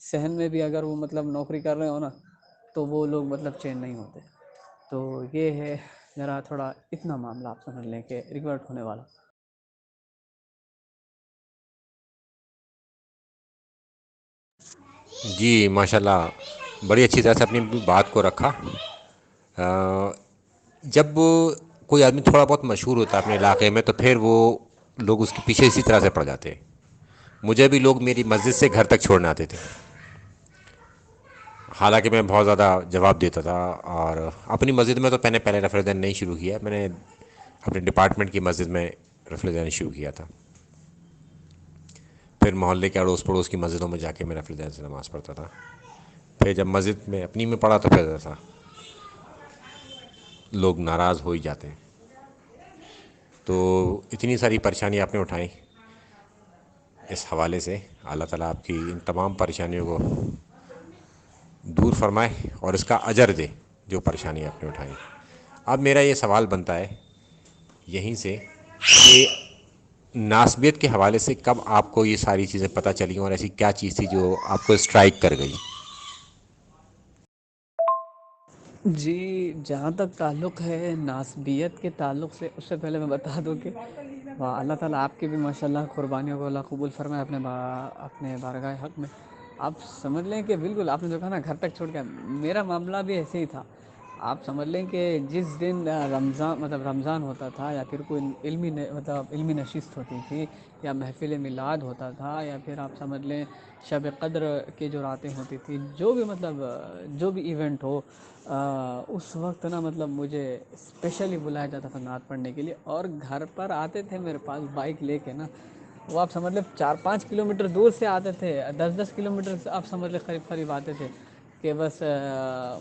صحن میں بھی اگر وہ مطلب نوکری کر رہے ہو نا تو وہ لوگ مطلب چینج نہیں ہوتے۔ تو یہ ہے ذرا تھوڑا اتنا معاملہ آپ سمجھ لیں کہ ریورٹ ہونے والا۔ جی ماشاءاللہ، بڑی اچھی طرح سے اپنی بات کو رکھا۔ جب کوئی آدمی تھوڑا بہت مشہور ہوتا ہے اپنے علاقے میں تو پھر وہ لوگ اس کے پیچھے اسی طرح سے پڑ جاتے ہیں۔ مجھے بھی لوگ میری مسجد سے گھر تک چھوڑنے آتے تھے، حالانکہ میں بہت زیادہ جواب دیتا تھا، اور اپنی مسجد میں تو میں نے پہلے رفع دین نہیں شروع کیا، میں نے اپنے ڈپارٹمنٹ کی مسجد میں رفع دین شروع کیا تھا، پھر محلے کے اڑوس پڑوس کی مسجدوں میں جا کے میں رفع دین سے نماز پڑھتا تھا، پھر جب مسجد میں اپنی میں پڑھا تو پھر ایسا لوگ ناراض ہو ہی جاتے ہیں۔ تو اتنی ساری پریشانی آپ نے اٹھائیں، اس حوالے سے اللہ تعالیٰ آپ کی ان تمام پریشانیوں کو دور فرمائے اور اس کا اجر دے جو پریشانی آپ نے اٹھائی۔ اب میرا یہ سوال بنتا ہے یہیں سے کہ ناسبیت کے حوالے سے کب آپ کو یہ ساری چیزیں پتہ چلیں، اور ایسی کیا چیز تھی جو آپ کو اسٹرائک کر گئی؟ جی جہاں تک تعلق ہے ناسبیت کے تعلق سے، اس سے پہلے میں بتا دوں کہ اللہ تعالیٰ آپ کی بھی ماشاءاللہ قربانیوں کو اللہ قبول فرمائے اپنے بارگاہ حق میں۔ آپ سمجھ لیں کہ بالکل آپ نے جو کہا نا گھر تک چھوڑ کے، میرا معاملہ بھی ایسے ہی تھا۔ آپ سمجھ لیں کہ جس دن رمضان ہوتا تھا، یا پھر کوئی علمی نشست ہوتی تھی، یا محفل میلاد ہوتا تھا، یا پھر آپ سمجھ لیں شب قدر کی جو راتیں ہوتی تھی، جو بھی مطلب جو بھی ایونٹ ہو، اس وقت نا مطلب مجھے اسپیشلی بلایا جاتا تھا نعت پڑھنے کے لیے، اور گھر پر آتے تھے میرے پاس بائک لے کے نا، وہ آپ سمجھ لیں 4-5 کلومیٹر دور سے آتے تھے، 10-10 کلومیٹر سے آپ سمجھ لیں قریب قریب آتے تھے، کہ بس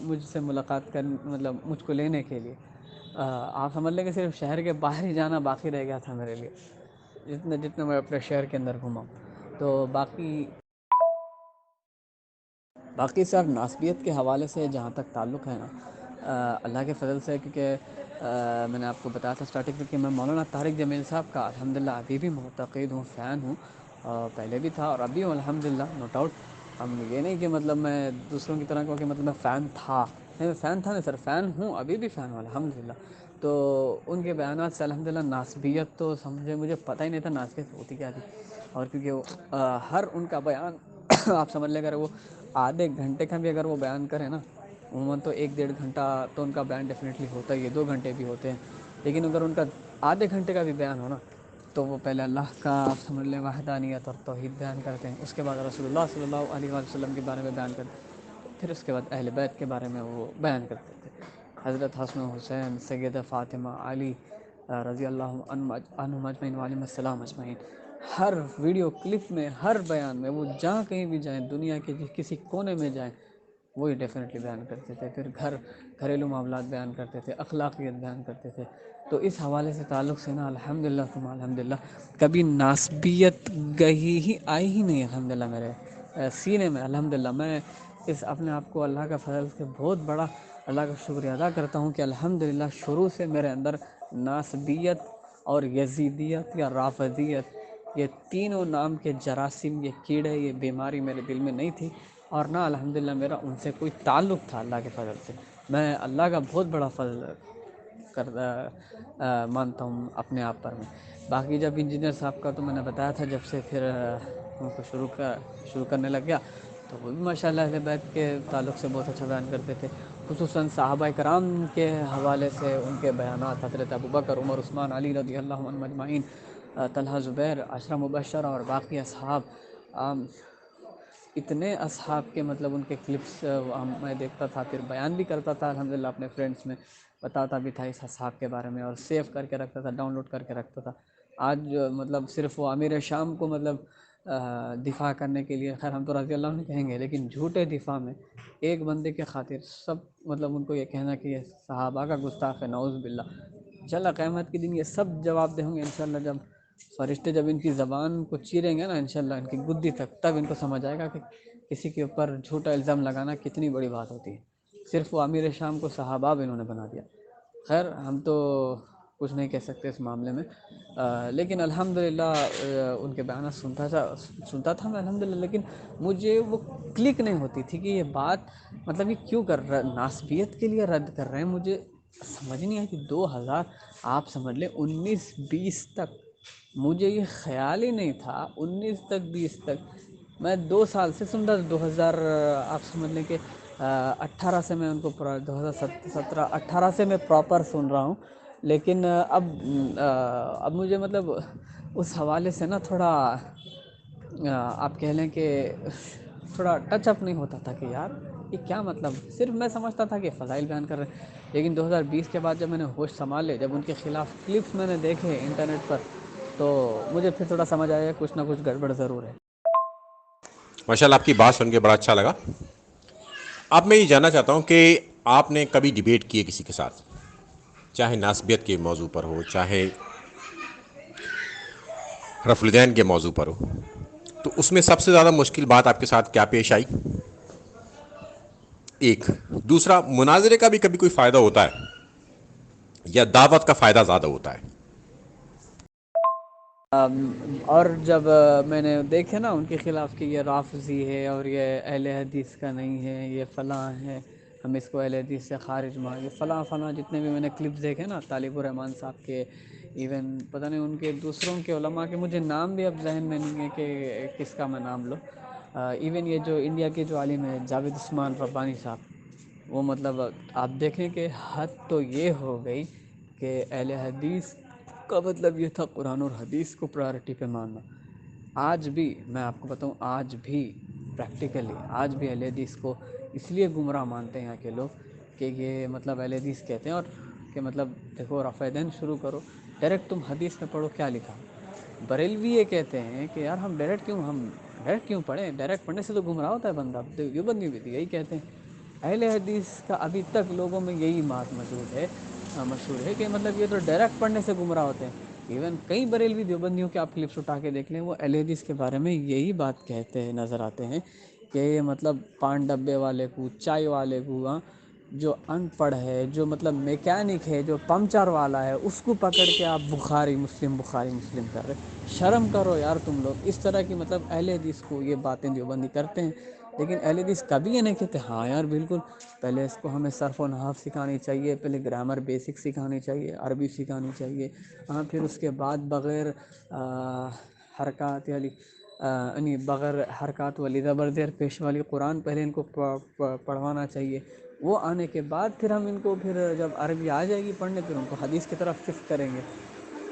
مجھ سے ملاقات مطلب مجھ کو لینے کے لیے۔ آپ سمجھ لیں کہ صرف شہر کے باہر ہی جانا باقی رہ گیا تھا میرے لیے، جتنا میں اپنے شہر کے اندر گھوما ہوں۔ تو باقی سر ناسبیت کے حوالے سے جہاں تک تعلق ہے نا، اللہ کے فضل سے، کیونکہ میں نے آپ کو بتایا تھا اسٹارٹنگ میں کہ میں مولانا طارق جمیل صاحب کا الحمدللہ ابھی بھی معتقد ہوں، فین ہوں، پہلے بھی تھا اور ابھی ہوں الحمدللہ، نو ڈاؤٹ۔ ہم یہ نہیں کہ مطلب میں دوسروں کی طرح کہوں کہ مطلب میں فین تھا، نہیں میں فین تھا نہیں سر، فین ہوں، ابھی بھی فین ہوں الحمدللہ۔ تو ان کے بیانات سے الحمدللہ ناسبیت تو سمجھے مجھے پتہ ہی نہیں تھا ناسبیت ہوتی کیا تھی، اور کیونکہ ہر ان کا بیان آپ سمجھ لیں اگر وہ آدھے گھنٹے کا بھی اگر وہ بیان کریں نا، عموماً تو 1 ڈیڑھ گھنٹہ تو ان کا بیان ڈیفینیٹلی ہوتا ہی ہے، 2 گھنٹے بھی ہوتے ہیں، لیکن اگر ان کا آدھے گھنٹے کا بھی بیان ہو نا تو وہ پہلے اللہ کا آپ سمجھ لیں وحدانیت اور توحید بیان کرتے ہیں، اس کے بعد رسول اللہ صلی اللہ علیہ وآلہ وسلم کے بارے میں بیان کرتے ہیں، پھر اس کے بعد اہل بیت کے بارے میں وہ بیان کرتے تھے، حضرت حسن و حسین، سیدہ فاطمہ، علی رضی اللہ عنہم اجمعین وعلیہم السلام اجمعین، ہر ویڈیو کلپ میں، ہر بیان میں، وہ جہاں کہیں بھی جائیں، دنیا کے کسی کونے میں جائیں، وہی ڈیفینیٹلی بیان کرتے تھے، پھر گھریلو معاملات بیان کرتے تھے، اخلاقیت بیان کرتے تھے، تو اس حوالے سے تعلق سے نا الحمدللہ ثم الحمدللہ کبھی ناسبیت گئی ہی آئی ہی نہیں الحمدللہ میرے سینے میں، الحمدللہ میں اس اپنے آپ کو اللہ کا فضل سے بہت بڑا اللہ کا شکریہ ادا کرتا ہوں کہ الحمدللہ شروع سے میرے اندر ناسبیت اور یزیدیت یا رافضیت، یہ تینوں نام کے جراثیم، یہ کیڑے، یہ بیماری میرے دل میں نہیں تھی، اور نہ الحمدللہ میرا ان سے کوئی تعلق تھا اللہ کے فضل سے۔ میں اللہ کا بہت بڑا فضل مانتا ہوں اپنے آپ پر میں۔ باقی جب انجینئر صاحب کا تو میں نے بتایا تھا، جب سے پھر ان کو شروع کرنے لگ گیا تو وہ بھی ماشاءاللہ اہل بیت کے تعلق سے بہت اچھا بیان کرتے تھے، خصوصاً صحابہ کرام کے حوالے سے ان کے بیانات، حضرت ابوبکر، عمر، عثمان، علی رضی اللہ عنہم اجمعین، طلحہ، زبیر، عشرہ مبشرہ اور باقی اصحاب، اتنے اصحاب کے مطلب ان کے کلپس میں دیکھتا تھا، پھر بیان بھی کرتا تھا الحمدللہ اپنے فرینڈس میں، بتاتا بھی تھا اس اصحاب کے بارے میں، اور سیو کر کے رکھتا تھا، ڈاؤن لوڈ کر کے رکھتا تھا۔ آج مطلب صرف وہ امیر شام کو مطلب دفاع کرنے کے لیے، خیر ہم تو رضی اللہ عنہ کہیں گے، لیکن جھوٹے دفاع میں ایک بندے کے خاطر سب مطلب ان کو یہ کہنا کہ یہ صحابہ کا گستاخ ہے، نعوذ باللہ۔ انشاءاللہ قیامت کے دن یہ سب جواب دیں گے انشاءاللہ، جب فرشتے جب ان کی زبان کو چیریں گے نا انشاءاللہ ان کی گدی تک، تب ان کو سمجھ آئے گا کہ کسی کے اوپر جھوٹا الزام لگانا کتنی بڑی بات ہوتی ہے، صرف وہ امیر شام کو صحابہ انہوں نے بنا دیا۔ خیر ہم تو کچھ نہیں کہہ سکتے اس معاملے میں، لیکن الحمدللہ ان کے بیانات سنتا تھا میں الحمدللہ، لیکن مجھے وہ کلک نہیں ہوتی تھی کہ یہ بات مطلب یہ کیوں کر رہا، ناسبیت کے لیے رد کر رہے ہیں، مجھے سمجھ نہیں آئی کہ 2000 آپ سمجھ لیں 19-20 تک مجھے یہ خیال ہی نہیں تھا، 19 تک 20 تک میں 2 سال سے سن رہا تھا، 2000 آپ سمجھ لیں کہ 18 سے میں ان کو 2017-18 سے میں پراپر سن رہا ہوں، لیکن اب مجھے مطلب اس حوالے سے نا تھوڑا آپ کہہ لیں کہ تھوڑا ٹچ اپ نہیں ہوتا تھا کہ یار یہ کیا مطلب، صرف میں سمجھتا تھا کہ فضائل بیان کر رہے ہیں، لیکن 2020 کے بعد جب میں نے ہوش سنبھالے، جب ان کے خلاف کلپس میں نے دیکھے انٹرنیٹ پر، تو مجھے پھر تھوڑا سمجھ آیا کچھ نہ کچھ گڑبڑ ضرور ہے۔ ماشاءاللہ آپ کی بات سن کے بڑا اچھا لگا۔ اب میں یہ جاننا چاہتا ہوں کہ آپ نے کبھی ڈیبیٹ کی ہے کسی کے ساتھ، چاہے ناسبیت کے موضوع پر ہو، چاہے رفع الدین کے موضوع پر ہو، تو اس میں سب سے زیادہ مشکل بات آپ کے ساتھ کیا پیش آئی؟ ایک دوسرا، مناظرے کا بھی کبھی کوئی فائدہ ہوتا ہے یا دعوت کا فائدہ زیادہ ہوتا ہے؟ اور جب میں نے دیکھے نا ان کے خلاف کہ یہ رافضی ہے اور یہ اہل حدیث کا نہیں ہے، یہ فلاں ہے، ہم اس کو اہل حدیث سے خارج یہ فلاں فلاں، جتنے بھی میں نے کلپس دیکھے نا طالب الرحمان صاحب کے، ایون پتہ نہیں ان کے دوسروں کے علماء کے، مجھے نام بھی اب ذہن میں نہیں ہے کہ کس کا میں نام لوں، ایون یہ جو انڈیا کے جو عالم ہے جاوید عثمان ربانی صاحب، وہ مطلب آپ دیکھیں کہ حد تو یہ ہو گئی کہ اہل حدیث کا مطلب یہ تھا قرآن اور حدیث کو پرائورٹی پہ ماننا۔ آج بھی میں آپ کو بتاؤں، آج بھی پریکٹیکلی آج بھی اہل حدیث کو اس لیے گمراہ مانتے ہیں یہاں کے لوگ کہ یہ مطلب اہل حدیث کہتے ہیں، اور کہ مطلب دیکھو رفع دین شروع کرو، ڈائریکٹ تم حدیث میں پڑھو کیا لکھا۔ بریلوی یہ کہتے ہیں کہ یار ہم ڈائریکٹ کیوں پڑھیں، ڈائریکٹ پڑھنے سے تو گمراہ ہوتا ہے بندہ، دیوبندی بھی یہی کہتے ہیں۔ اہل حدیث کا ابھی تک لوگوں میں یہی بات موجود ہے، مشہور ہے کہ مطلب یہ تو ڈائریکٹ پڑھنے سے گمراہ ہوتے ہیں۔ ایون کئی بریلوی دیوبندیوں کے آپ کلپس اٹھا کے دیکھ لیں، وہ اہل حدیث کے بارے میں یہی بات کہتے ہیں نظر آتے ہیں کہ یہ مطلب پان ڈبے والے کو، چائے والے کو، جو ان پڑھ ہے، جو مطلب میکینک ہے، جو پمچر والا ہے، اس کو پکڑ کے آپ بخاری مسلم کر رہے. شرم کرو یار تم لوگ. اس طرح کی مطلب اہل حدیث کو یہ باتیں دیوبندی کرتے ہیں. لیکن اہل حدیث کبھی یہ نہیں کہتے ہاں یار بالکل پہلے اس کو ہمیں صرف و نحو سکھانی چاہیے، پہلے گرامر بیسک سکھانی چاہیے، عربی سکھانی چاہیے، ہاں پھر اس کے بعد بغیر حرکات یعنی بغیر حرکات والی زبر زیر پیش والی قرآن پہلے ان کو پڑھوانا چاہیے. وہ آنے کے بعد پھر ہم ان کو پھر جب عربی آ جائے گی پڑھنے پھر ان کو حدیث کی طرف شفٹ کریں گے.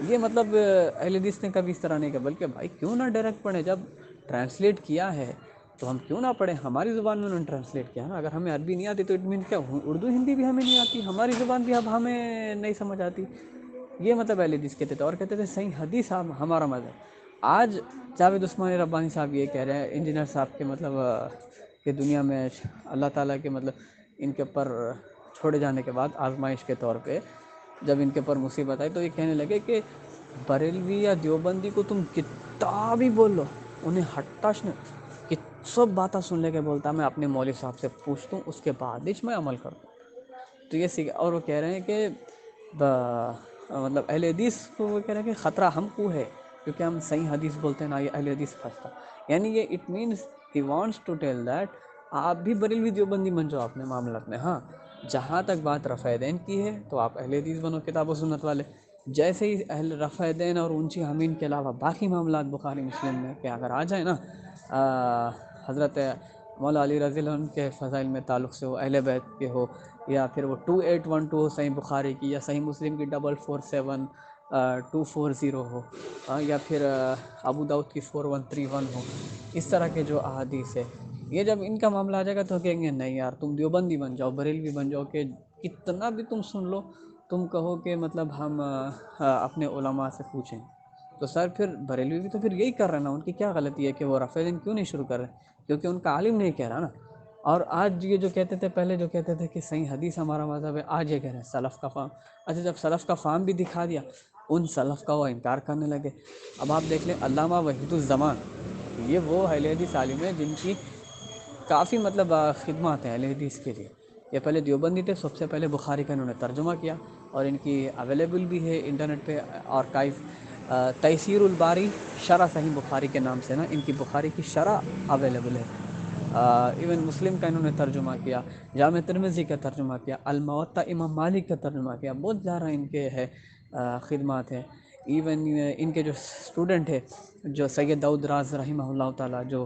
یہ مطلب اہل حدیث نے کبھی اس طرح نہیں کہا، بلکہ بھائی کیوں نہ ڈائریکٹ پڑھیں. جب ٹرانسلیٹ کیا ہے تو ہم کیوں نہ پڑھیں. ہماری زبان میں انہوں نے ٹرانسلیٹ کیا نا. اگر ہمیں عربی نہیں آتی تو اٹ مین کیا اردو ہندی بھی ہمیں نہیں آتی، ہماری زبان بھی اب ہمیں نہیں سمجھ آتی. یہ مطلب اہل حدیث کہتے تھے. اور کہتے تھے صحیح حدیث ہمارا مذہب. آج جاوید عثمانی ربانی صاحب یہ کہہ رہے ہیں انجینئر صاحب کے مطلب کہ دنیا میں اللہ تعالیٰ کے مطلب ان کے اوپر چھوڑے جانے کے بعد آزمائش کے طور پہ جب ان کے اوپر مصیبت آئی تو یہ کہنے لگے کہ بریلوی یا دیوبندی کو تم کتنا بھی بول لو انہیں ہٹاش نہیں. سب باتیں سن لے کے بولتا میں اپنے مولوی صاحب سے پوچھتا ہوں اس کے بعد میں عمل کرتا ہوں. تو یہ اور وہ کہہ رہے ہیں کہ مطلب اہل حدیث کو وہ کہہ رہے ہیں کہ خطرہ ہم کو ہے کیونکہ ہم صحیح حدیث بولتے ہیں نا یہ اہل حدیث پھنستا. یعنی یہ it means he wants to tell that آپ بھی بریلوی دیوبندی بن جاؤ اپنے معاملات میں. ہاں جہاں تک بات رفع دین کی ہے تو آپ اہل حدیث بنو کتاب و سنت والے. جیسے ہی اہل رفع دین اور اونچی حمین کے علاوہ باقی معاملات بخاری مسلم میں کہ اگر آ جائیں نا حضرت مولا علی رضی اللہ عنہ کے فضائل میں تعلق سے ہو، اہل بیت کے ہو، یا پھر وہ 2812 ہو صحیح بخاری کی، یا صحیح مسلم کی 447 240 ہو، یا پھر ابو داؤد کی 4131 ہو، اس طرح کے جو احادیث ہے یہ جب ان کا معاملہ آ جائے گا تو کہیں گے نہیں یار تم دیوبندی بن جاؤ، بریلوی بن جاؤ. کہ کتنا بھی تم سن لو تم کہو کہ مطلب ہم اپنے علماء سے پوچھیں. تو سر پھر بریلوی بھی تو پھر یہی کر رہے ہیں نا. ان کی کیا غلطی ہے کہ وہ رفع دین کیوں نہیں شروع کر رہے؟ کیونکہ ان کا عالم نہیں کہہ رہا نا. اور آج یہ جو کہتے تھے پہلے جو کہتے تھے کہ صحیح حدیث ہمارا مذہب ہے، آج یہ کہہ رہے ہیں سلف کا فام. اچھا جب سلف کا فام بھی دکھا دیا ان سلف کا وہ انکار کرنے لگے. اب آپ دیکھ لیں علامہ وحید الزمان یہ وہ اہل حدیث عالم ہیں جن کی کافی مطلب خدمات ہیں اہل حدیث کے لیے. یہ پہلے دیوبندی تھے، سب سے پہلے بخاری کا انہوں نے ترجمہ کیا اور ان کی اویلیبل بھی ہے انٹرنیٹ پہ آرکائیو. تیسیر الباری شرح صحیح بخاری کے نام سے نا ان کی بخاری کی شرح اویلیبل ہے. ایون مسلم کا انہوں نے ترجمہ کیا، جامع ترمذی کا ترجمہ کیا، الموطا امام مالک کا ترجمہ کیا. بہت زیادہ ان کے ہے خدمات ہیں. ایون ان کے جو اسٹوڈنٹ ہے جو سید داؤد راز رحمہ اللہ تعالیٰ، جو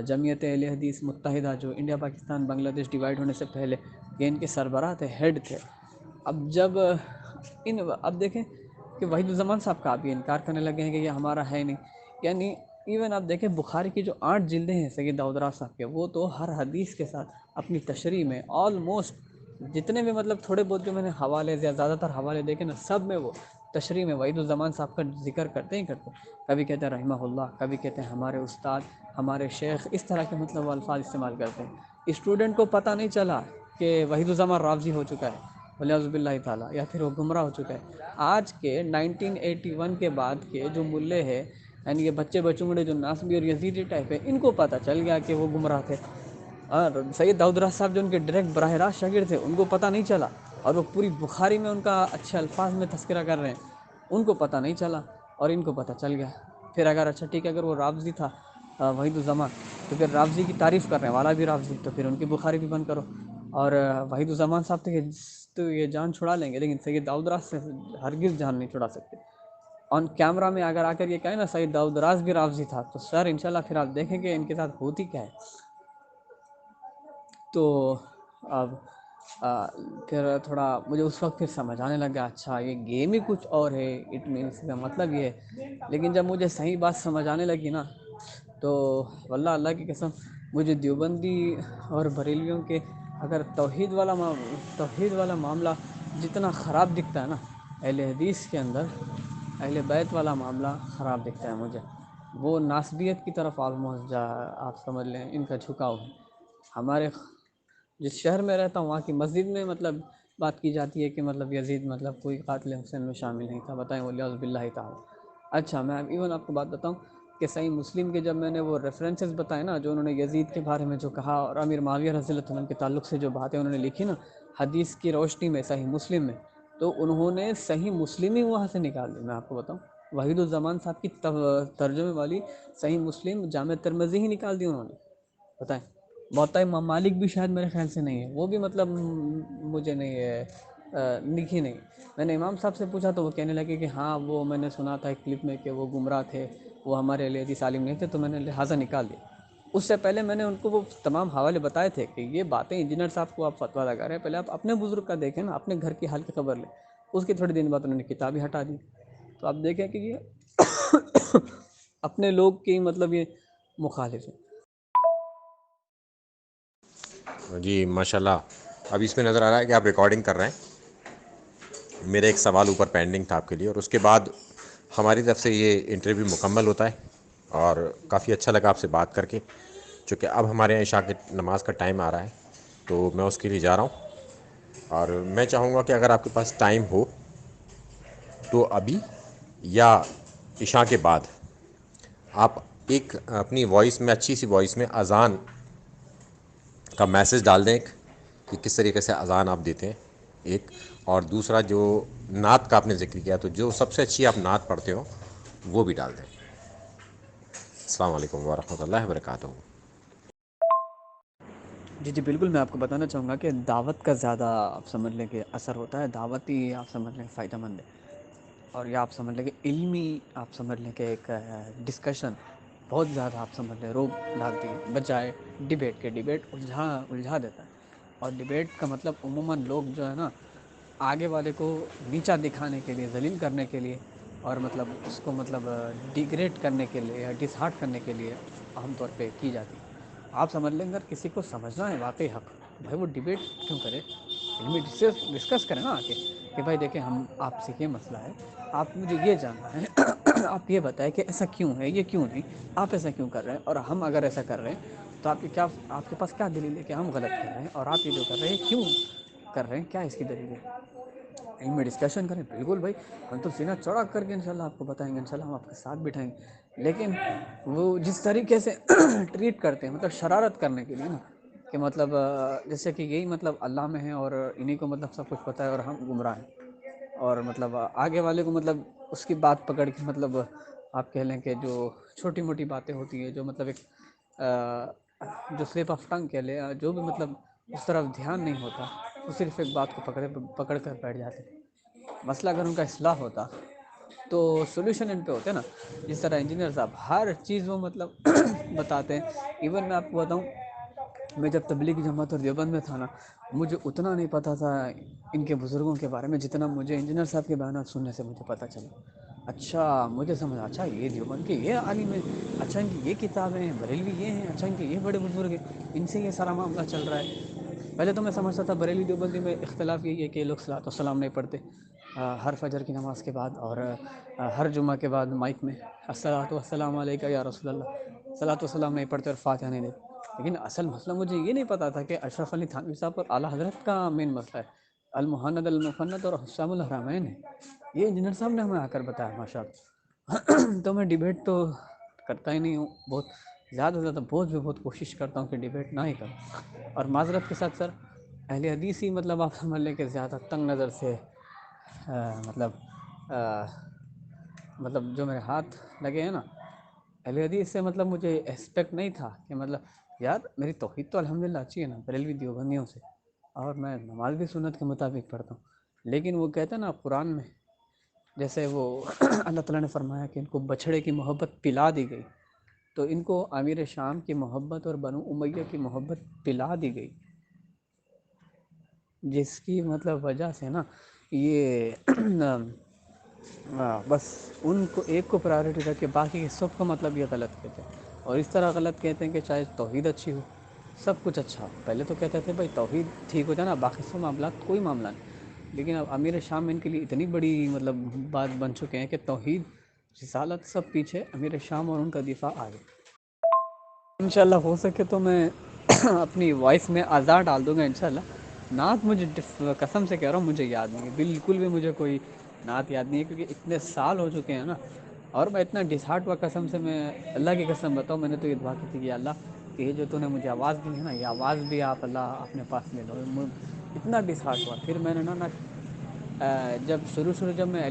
جمعیت اہل حدیث متحدہ جو انڈیا پاکستان بنگلہ دیش ڈیوائڈ ہونے سے پہلے یہ ان کے سربراہ تھے، ہیڈ تھے. اب دیکھیں کہ وحید الزمان صاحب کا اب یہ انکار کرنے لگے ہیں کہ یہ ہمارا ہے نہیں. یعنی ایون آپ دیکھیں بخاری کی جو 8 جلدیں ہیں سید داؤد راز صاحب کے، وہ تو ہر حدیث کے ساتھ اپنی تشریح میں آلموسٹ جتنے بھی مطلب تھوڑے بہت جو میں نے حوالے یا زیادہ تر حوالے دیکھے نا سب میں وہ تشریح میں وحید الزمان صاحب کا ذکر کرتے ہی کرتے. کبھی کہتے ہیں رحمہ اللہ، کبھی کہتے ہیں ہمارے استاد، ہمارے شیخ، اس طرح کے مطلب الفاظ استعمال کرتے ہیں. اسٹوڈنٹ کو پتہ نہیں چلا کہ وحید الزمان رافضی ہو چکا ہے ولیعوذ باللہ تعالیٰ، یا پھر وہ گمراہ ہو چکا ہے. آج کے 1981 کے بعد کے جو ملے ہیں یعنی یہ بچے بچونگڑے جو ناسبی اور یزیدی ٹائپ ہے ان کو پتہ چل گیا کہ وہ گمراہ تھے. اور سید داؤد راز صاحب جو ان کے ڈائریکٹ براہ راست شاگرد تھے ان کو پتہ نہیں چلا اور وہ پوری بخاری میں ان کا اچھے الفاظ میں تذکرہ کر رہے ہیں. ان کو پتہ نہیں چلا اور ان کو پتہ چل گیا. پھر اگر اچھا ٹھیک ہے اگر وہ رافضی تھا وحید الزمان تو پھر رافضی کی تعریف کرنے والا بھی رافضی تو پھر ان کی بخاری بھی بند کرو. اور وحید الزمان صاحب تو یہ جان چھڑا لیں گے لیکن سید داؤد راز سے ہرگز جان نہیں چھڑا سکتے. آن کیمرہ میں اگر آ کر یہ کہیں نا سید داؤد راز بھی رافضی تھا تو سر انشاءاللہ پھر آپ دیکھیں گے ان کے ساتھ ہوتی کیا ہے. تو اب پھر تھوڑا مجھے اس وقت پھر سمجھ آنے لگا اچھا یہ گیم ہی کچھ اور ہے، اٹ مینس کا مطلب یہ ہے. لیکن جب مجھے صحیح بات سمجھ آنے لگی نا تو واللہ اللہ کی قسم مجھے دیوبندی اور بریلیوں کے اگر توحید والا معاملہ جتنا خراب دکھتا ہے نا اہل حدیث کے اندر اہل بیت والا معاملہ خراب دکھتا ہے مجھے. وہ ناسبیت کی طرف آلموسٹ آپ سمجھ لیں ان کا جھکاؤ ہے. ہمارے جس شہر میں رہتا ہوں وہاں کی مسجد میں مطلب بات کی جاتی ہے کہ مطلب یزید مطلب کوئی قاتل حسین میں شامل نہیں تھا، بتائیں ولیعوذ باللہ تعالیٰ. اچھا میں ایون آپ کو بات بتاؤں کہ صحیح مسلم کے جب میں نے وہ ریفرنسز بتائے نا جو انہوں نے یزید کے بارے میں جو کہا اور امیر معاویہ رضی اللہ عنہ کے تعلق سے جو باتیں انہوں نے لکھی نا حدیث کی روشنی میں صحیح مسلم میں، تو انہوں نے صحیح مسلم ہی وہاں سے نکال دی. میں آپ کو بتاؤں، وحید الزمان صاحب کی ترجمے والی صحیح مسلم جامع ترمذی ہی نکال دی انہوں نے. بتائیں، موطا امام مالک بھی شاید میرے خیال سے نہیں ہے، وہ بھی مطلب مجھے نہیں ہے لکھی نہیں. میں نے امام صاحب سے پوچھا تو وہ کہنے لگے کہ ہاں وہ میں نے سنا تھا ایک کلپ میں کہ وہ گمراہ تھے، وہ ہمارے اہل حدیث عالم نہیں تھے، تو میں نے لہٰذا نکال دیا. اس سے پہلے میں نے ان کو وہ تمام حوالے بتائے تھے کہ یہ باتیں انجینئر صاحب کو آپ فتویٰ لگا رہے ہیں، پہلے آپ اپنے بزرگ کا دیکھیں نا، اپنے گھر کی حال کی خبر لیں. اس کی تھوڑی دن بعد انہوں نے کتاب ہی ہٹا دی. تو آپ دیکھیں کہ یہ اپنے لوگ کی مطلب یہ مخالف ہے. جی ماشاء اللہ. اب اس میں نظر آ رہا ہے کہ آپ ریکارڈنگ کر رہے ہیں. میرا ایک سوال اوپر پینڈنگ تھا آپ کے لیے، اور اس کے بعد ہماری طرف سے یہ انٹرویو مکمل ہوتا ہے. اور کافی اچھا لگا آپ سے بات کر کے. چونکہ اب ہمارے یہاں عشاء کی نماز کا ٹائم آ رہا ہے، تو میں اس کے لیے جا رہا ہوں. اور میں چاہوں گا کہ اگر آپ کے پاس ٹائم ہو تو ابھی یا عشاء کے بعد آپ ایک اپنی وائس میں، اچھی سی وائس میں، اذان کا میسج ڈال دیں کہ کس طریقے سے اذان آپ دیتے ہیں ایک. اور دوسرا جو نعت کا آپ نے ذکر کیا، تو جو سب سے اچھی آپ نعت پڑھتے ہو وہ بھی ڈال دیں. السلام علیکم ورحمۃ اللہ وبرکاتہ. جی جی بالکل، میں آپ کو بتانا چاہوں گا کہ دعوت کا زیادہ آپ سمجھ لیں کہ اثر ہوتا ہے. دعوت ہی آپ سمجھ لیں فائدہ مند ہے. اور یہ آپ سمجھ لیں کہ علمی، آپ سمجھ لیں کہ ایک ڈسکشن بہت زیادہ آپ سمجھ لیں روب ڈالتی ہے، بجائے ڈیبیٹ کے. ڈیبیٹ الجھا دیتا ہے. اور ڈیبیٹ کا مطلب عموماً لوگ جو ہے نا، آگے والے کو نیچا دکھانے کے لیے، ذلیل کرنے کے لیے، اور مطلب اس کو مطلب ڈیگریڈ کرنے کے لیے یا ڈس ہارٹ کرنے کے لیے عام طور پہ کی جاتی ہے. آپ سمجھ لیں اگر کسی کو سمجھنا ہے واقعی حق، بھائی وہ ڈیبیٹ کیوں کرے، علمی ڈسکس کریں نا آ کے کہ بھائی دیکھیں ہم آپ سے یہ مسئلہ ہے، آپ مجھے یہ جاننا ہے، آپ یہ بتائیں کہ ایسا کیوں ہے، یہ کیوں نہیں، آپ ایسا کیوں کر رہے ہیں، اور ہم اگر ایسا کر رہے ہیں تو آپ کے پاس کیا دلیل ہے کہ ہم غلط کر رہے ہیں، اور آپ یہ جو کر رہے ہیں کیوں کر رہے ہیں، کیا اس کی دلیل ہے. علم میں ڈسکشن کریں. بالکل بھائی، ہم تو سینہ چوڑا کر کے انشاءاللہ آپ کو بتائیں گے، انشاءاللہ ہم آپ کے ساتھ بٹھائیں گے. لیکن وہ جس طریقے سے ٹریٹ کرتے ہیں، مطلب شرارت کرنے کے لیے نا، کہ مطلب جیسے کہ یہی مطلب اللہ میں ہے اور انہی کو مطلب سب کچھ پتہ ہے اور ہم گمراہ ہیں. اور مطلب آگے والے کو مطلب اس کی بات پکڑ کے مطلب آپ کہہ لیں کہ جو چھوٹی موٹی باتیں ہوتی ہیں، جو مطلب ایک جو سلپ آف ٹنگ کہہ لیں، جو بھی مطلب اس طرف دھیان نہیں ہوتا، وہ صرف ایک بات کو پکڑ کر بیٹھ جاتے ہیں. مسئلہ اگر ان کا اصلاح ہوتا تو سولوشن ان پہ ہوتے نا. جس طرح انجینئر صاحب ہر چیز وہ مطلب بتاتے ہیں. ایون میں آپ کو بتاؤں، میں جب تبلیغی جماعت اور دیوبند میں تھا نا، مجھے اتنا نہیں پتہ تھا ان کے بزرگوں کے بارے میں جتنا مجھے انجینئر صاحب کے بیانات سننے سے مجھے پتہ چلا. اچھا مجھے سمجھ، اچھا یہ دیوبند کے یہ عالم ہیں، اچھا ان کی یہ کتابیں ہیں، بریلوی یہ ہیں، اچھا ان کے یہ بڑے بزرگ ہیں، ان سے یہ سارا معاملہ چل رہا ہے. پہلے تو میں سمجھتا تھا بریلوی دیوبندی میں اختلاف یہی ہے کہ لوگ صلاۃ والسلام نہیں پڑھتے ہر فجر کی نماز کے بعد، اور ہر جمعہ کے بعد مائک میں الصلاۃ والسلام علیک یا رسول اللہ، صلاۃ والسلام نہیں پڑھتے اور فاتحہ نہیں دیتے. لیکن اصل مسئلہ مجھے یہ نہیں پتا تھا کہ اشرف علی تھانوی صاحب اور اعلیٰ حضرت کا مین مسئلہ ہے المحند المفند اور حسام الحرمین ہے. یہ انجینئر صاحب نے ہمیں آ کر بتایا ماشاء اللہ. تو میں ڈیبیٹ تو کرتا ہی نہیں ہوں، بہت زیادہ سے زیادہ بہت کوشش کرتا ہوں کہ ڈیبیٹ نہ ہی کروں. اور معذرت کے ساتھ سر، اہل حدیث ہی مطلب آپ سمجھ لیں کہ زیادہ تنگ نظر سے مطلب جو میرے ہاتھ لگے ہیں نا، اہل حدیث سے مطلب مجھے ایکسپیکٹ نہیں تھا کہ مطلب یار میری توحید تو الحمدللہ اچھی ہے نا بریلوی دیوبندیوں سے، اور میں نماز بھی سنت کے مطابق پڑھتا ہوں. لیکن وہ کہتے ہیں نا قرآن میں، جیسے وہ اللہ تعالیٰ نے فرمایا کہ ان کو بچھڑے کی محبت پلا دی گئی، تو ان کو امیر شام کی محبت اور بنو امیہ کی محبت پلا دی گئی، جس کی مطلب وجہ سے نا یہ بس ان کو ایک کو پرائیورٹی رکھ کے باقی کے سب کو مطلب یہ غلط کہتے ہیں. اور اس طرح غلط کہتے ہیں کہ چاہے توحید اچھی ہو، سب کچھ اچھا ہو. پہلے تو کہتے تھے بھائی توحید ٹھیک ہو جائے نا، باقی سب معاملات کوئی معاملہ نہیں. لیکن اب امیر شام ان کے لیے اتنی بڑی مطلب بات بن چکے ہیں کہ توحید، رسالت سب پیچھے، امیر شام اور ان کا دفاع آگے. انشاءاللہ ہو سکے تو میں اپنی وائس میں آزار ڈال دوں گا انشاءاللہ. نعت مجھے قسم سے کہہ رہا ہوں مجھے یاد نہیں ہے، بالکل بھی مجھے کوئی نعت یاد نہیں ہے، کیونکہ اتنے سال ہو چکے ہیں نا. اور میں اتنا ڈسہارٹ ہوا قسم سے، میں اللہ کی قسم بتاؤں، میں نے تو یہ دعا کی تھی کہ اللہ کہ یہ جو تو نے مجھے آواز دی ہے نا، یہ آواز بھی آپ اللہ اپنے پاس لے لو. اتنا ڈسہارٹ ہوا. پھر میں نے نا جب جب میں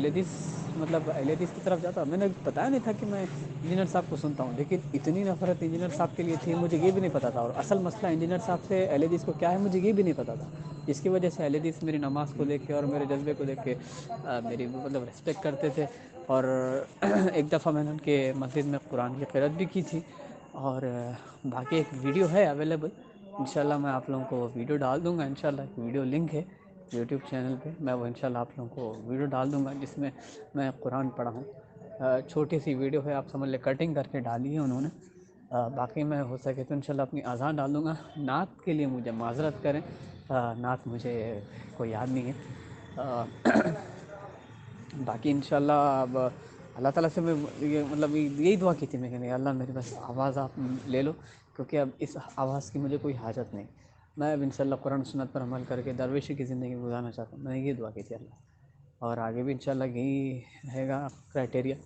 مطلب ایل کی طرف جاتا میں نے بتایا نہیں تھا کہ میں انجینئر صاحب کو سنتا ہوں، لیکن اتنی نفرت انجینئر صاحب کے لیے تھی مجھے یہ بھی نہیں پتا تھا. اور اصل مسئلہ انجینئر صاحب سے ایل کو کیا ہے مجھے یہ بھی نہیں پتا تھا، جس کی وجہ سے ایل میری نماز کو دیکھ کے اور میرے جذبے کو دیکھ کے میری مطلب رسپیکٹ کرتے تھے. اور ایک دفعہ میں نے ان کے مسجد میں قرآن کی قرأت بھی کی تھی. اور باقی ایک ویڈیو ہے اویلیبل، انشاءاللہ میں آپ لوگوں کو ویڈیو ڈال دوں گا. انشاءاللہ ایک ویڈیو لنک ہے یوٹیوب چینل پہ، میں وہ انشاءاللہ آپ لوگوں کو ویڈیو ڈال دوں گا جس میں میں قرآن پڑھا ہوں. چھوٹی سی ویڈیو ہے، آپ سمجھ لیں کٹنگ کر کے ڈالی ہے انہوں نے. باقی میں ہو سکے تو انشاءاللہ اپنی اذان ڈال دوں گا. نعت کے لیے مجھے معذرت کریں، نعت مجھے کوئی یاد نہیں ہے. باقی انشاءاللہ اب اللہ تعالیٰ سے میں مطلب یہی دعا کی تھی میں کہ اللہ میری بس آواز آپ لے لو، کیونکہ اب اس آواز کی مجھے کوئی حاجت نہیں. میں اب انشاءاللہ قرآن سنت پر عمل کر کے درویشی کی زندگی گزارنا چاہتا ہوں. میں نے یہ دعا کی تھی اللہ، اور آگے بھی انشاءاللہ یہی رہے گا کرائٹیریا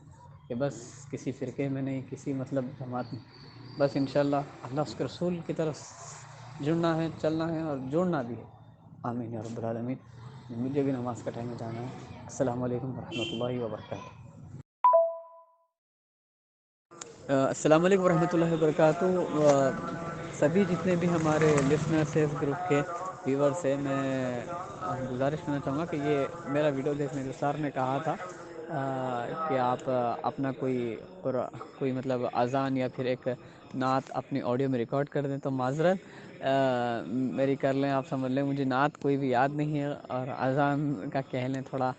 کہ بس کسی فرقے میں نہیں، کسی مطلب جماعت میں، بس انشاءاللہ اللہ اس کے رسول کی طرف جڑنا ہے، چلنا ہے اور جوڑنا بھی ہے. آمین یا رب العالمین. مجھے بھی نماز کا ٹائم میں جانا ہے. السلام علیکم ورحمۃ اللہ وبرکاتہ. السلام علیکم ورحمۃ اللہ وبرکاتہ. سبھی جتنے بھی ہمارے لسنرس ہیں اس گروپ کے ویورس ہیں، میں گزارش کرنا چاہوں گا کہ یہ میرا ویڈیو دیکھنے جو سر نے کہا تھا کہ آپ اپنا کوئی مطلب اذان یا پھر ایک نعت اپنی آڈیو میں ریکارڈ کر دیں، تو معذرت میری کر لیں. آپ سمجھ لیں مجھے نعت کوئی بھی یاد نہیں ہے، اور اذان کا کہہ لیں تھوڑا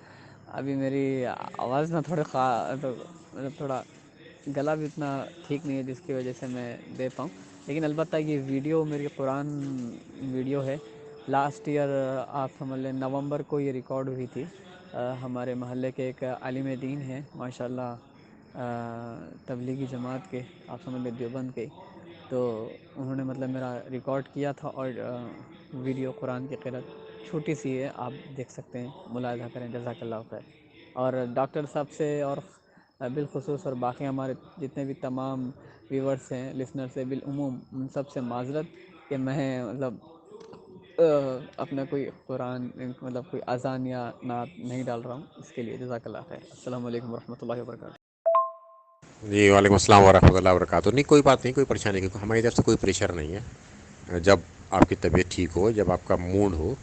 ابھی میری آواز نہ تھوڑا گلا بھی اتنا ٹھیک نہیں ہے جس کی وجہ سے میں دے پاؤں. لیکن البتہ یہ ویڈیو میری قرآن ویڈیو ہے. لاسٹ ایئر آپ سمجھ لیں نومبر کو یہ ریکارڈ ہوئی تھی. ہمارے محلے کے ایک عالم دین ہیں ماشاءاللہ، تبلیغی جماعت کے، آپ سمجھ لیں دیوبند کے، تو انہوں نے مطلب میرا ریکارڈ کیا تھا. اور ویڈیو قرآن کی قرأت چھوٹی سی ہے، آپ دیکھ سکتے ہیں، ملاحظہ کریں. جزاک اللہ خیر. اور ڈاکٹر صاحب سے اور بالخصوص اور باقی ہمارے جتنے بھی تمام ویورس ہیں، لسنرس ہیں، بالعموم ان سب سے معذرت کہ میں مطلب اپنا کوئی قرآن مطلب کوئی اذان یا نعت نہیں ڈال رہا ہوں. اس کے لیے جزاک اللہ خیر. السلام علیکم ورحمۃ اللہ وبرکاتہ. جی وعلیکم السلام ورحمۃ اللہ وبرکاتہ. نہیں کوئی بات نہیں، کوئی پریشانی نہیں، ہماری طرف سے کوئی پریشر نہیں ہے. جب آپ کی طبیعت ٹھیک ہو، جب آپ کا موڈ ہو،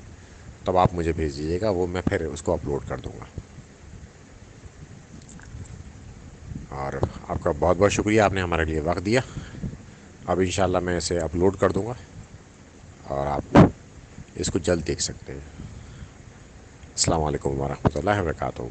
تب آپ مجھے بھیج دیجیے گا، وہ میں پھر اس کو اپلوڈ کر دوں گا. اور آپ کا بہت بہت شکریہ، آپ نے ہمارے لیے وقت دیا. اب انشاءاللہ میں اسے اپلوڈ کر دوں گا اور آپ اس کو جلد دیکھ سکتے ہیں. السلام علیکم ورحمۃ اللہ وبرکاتہ.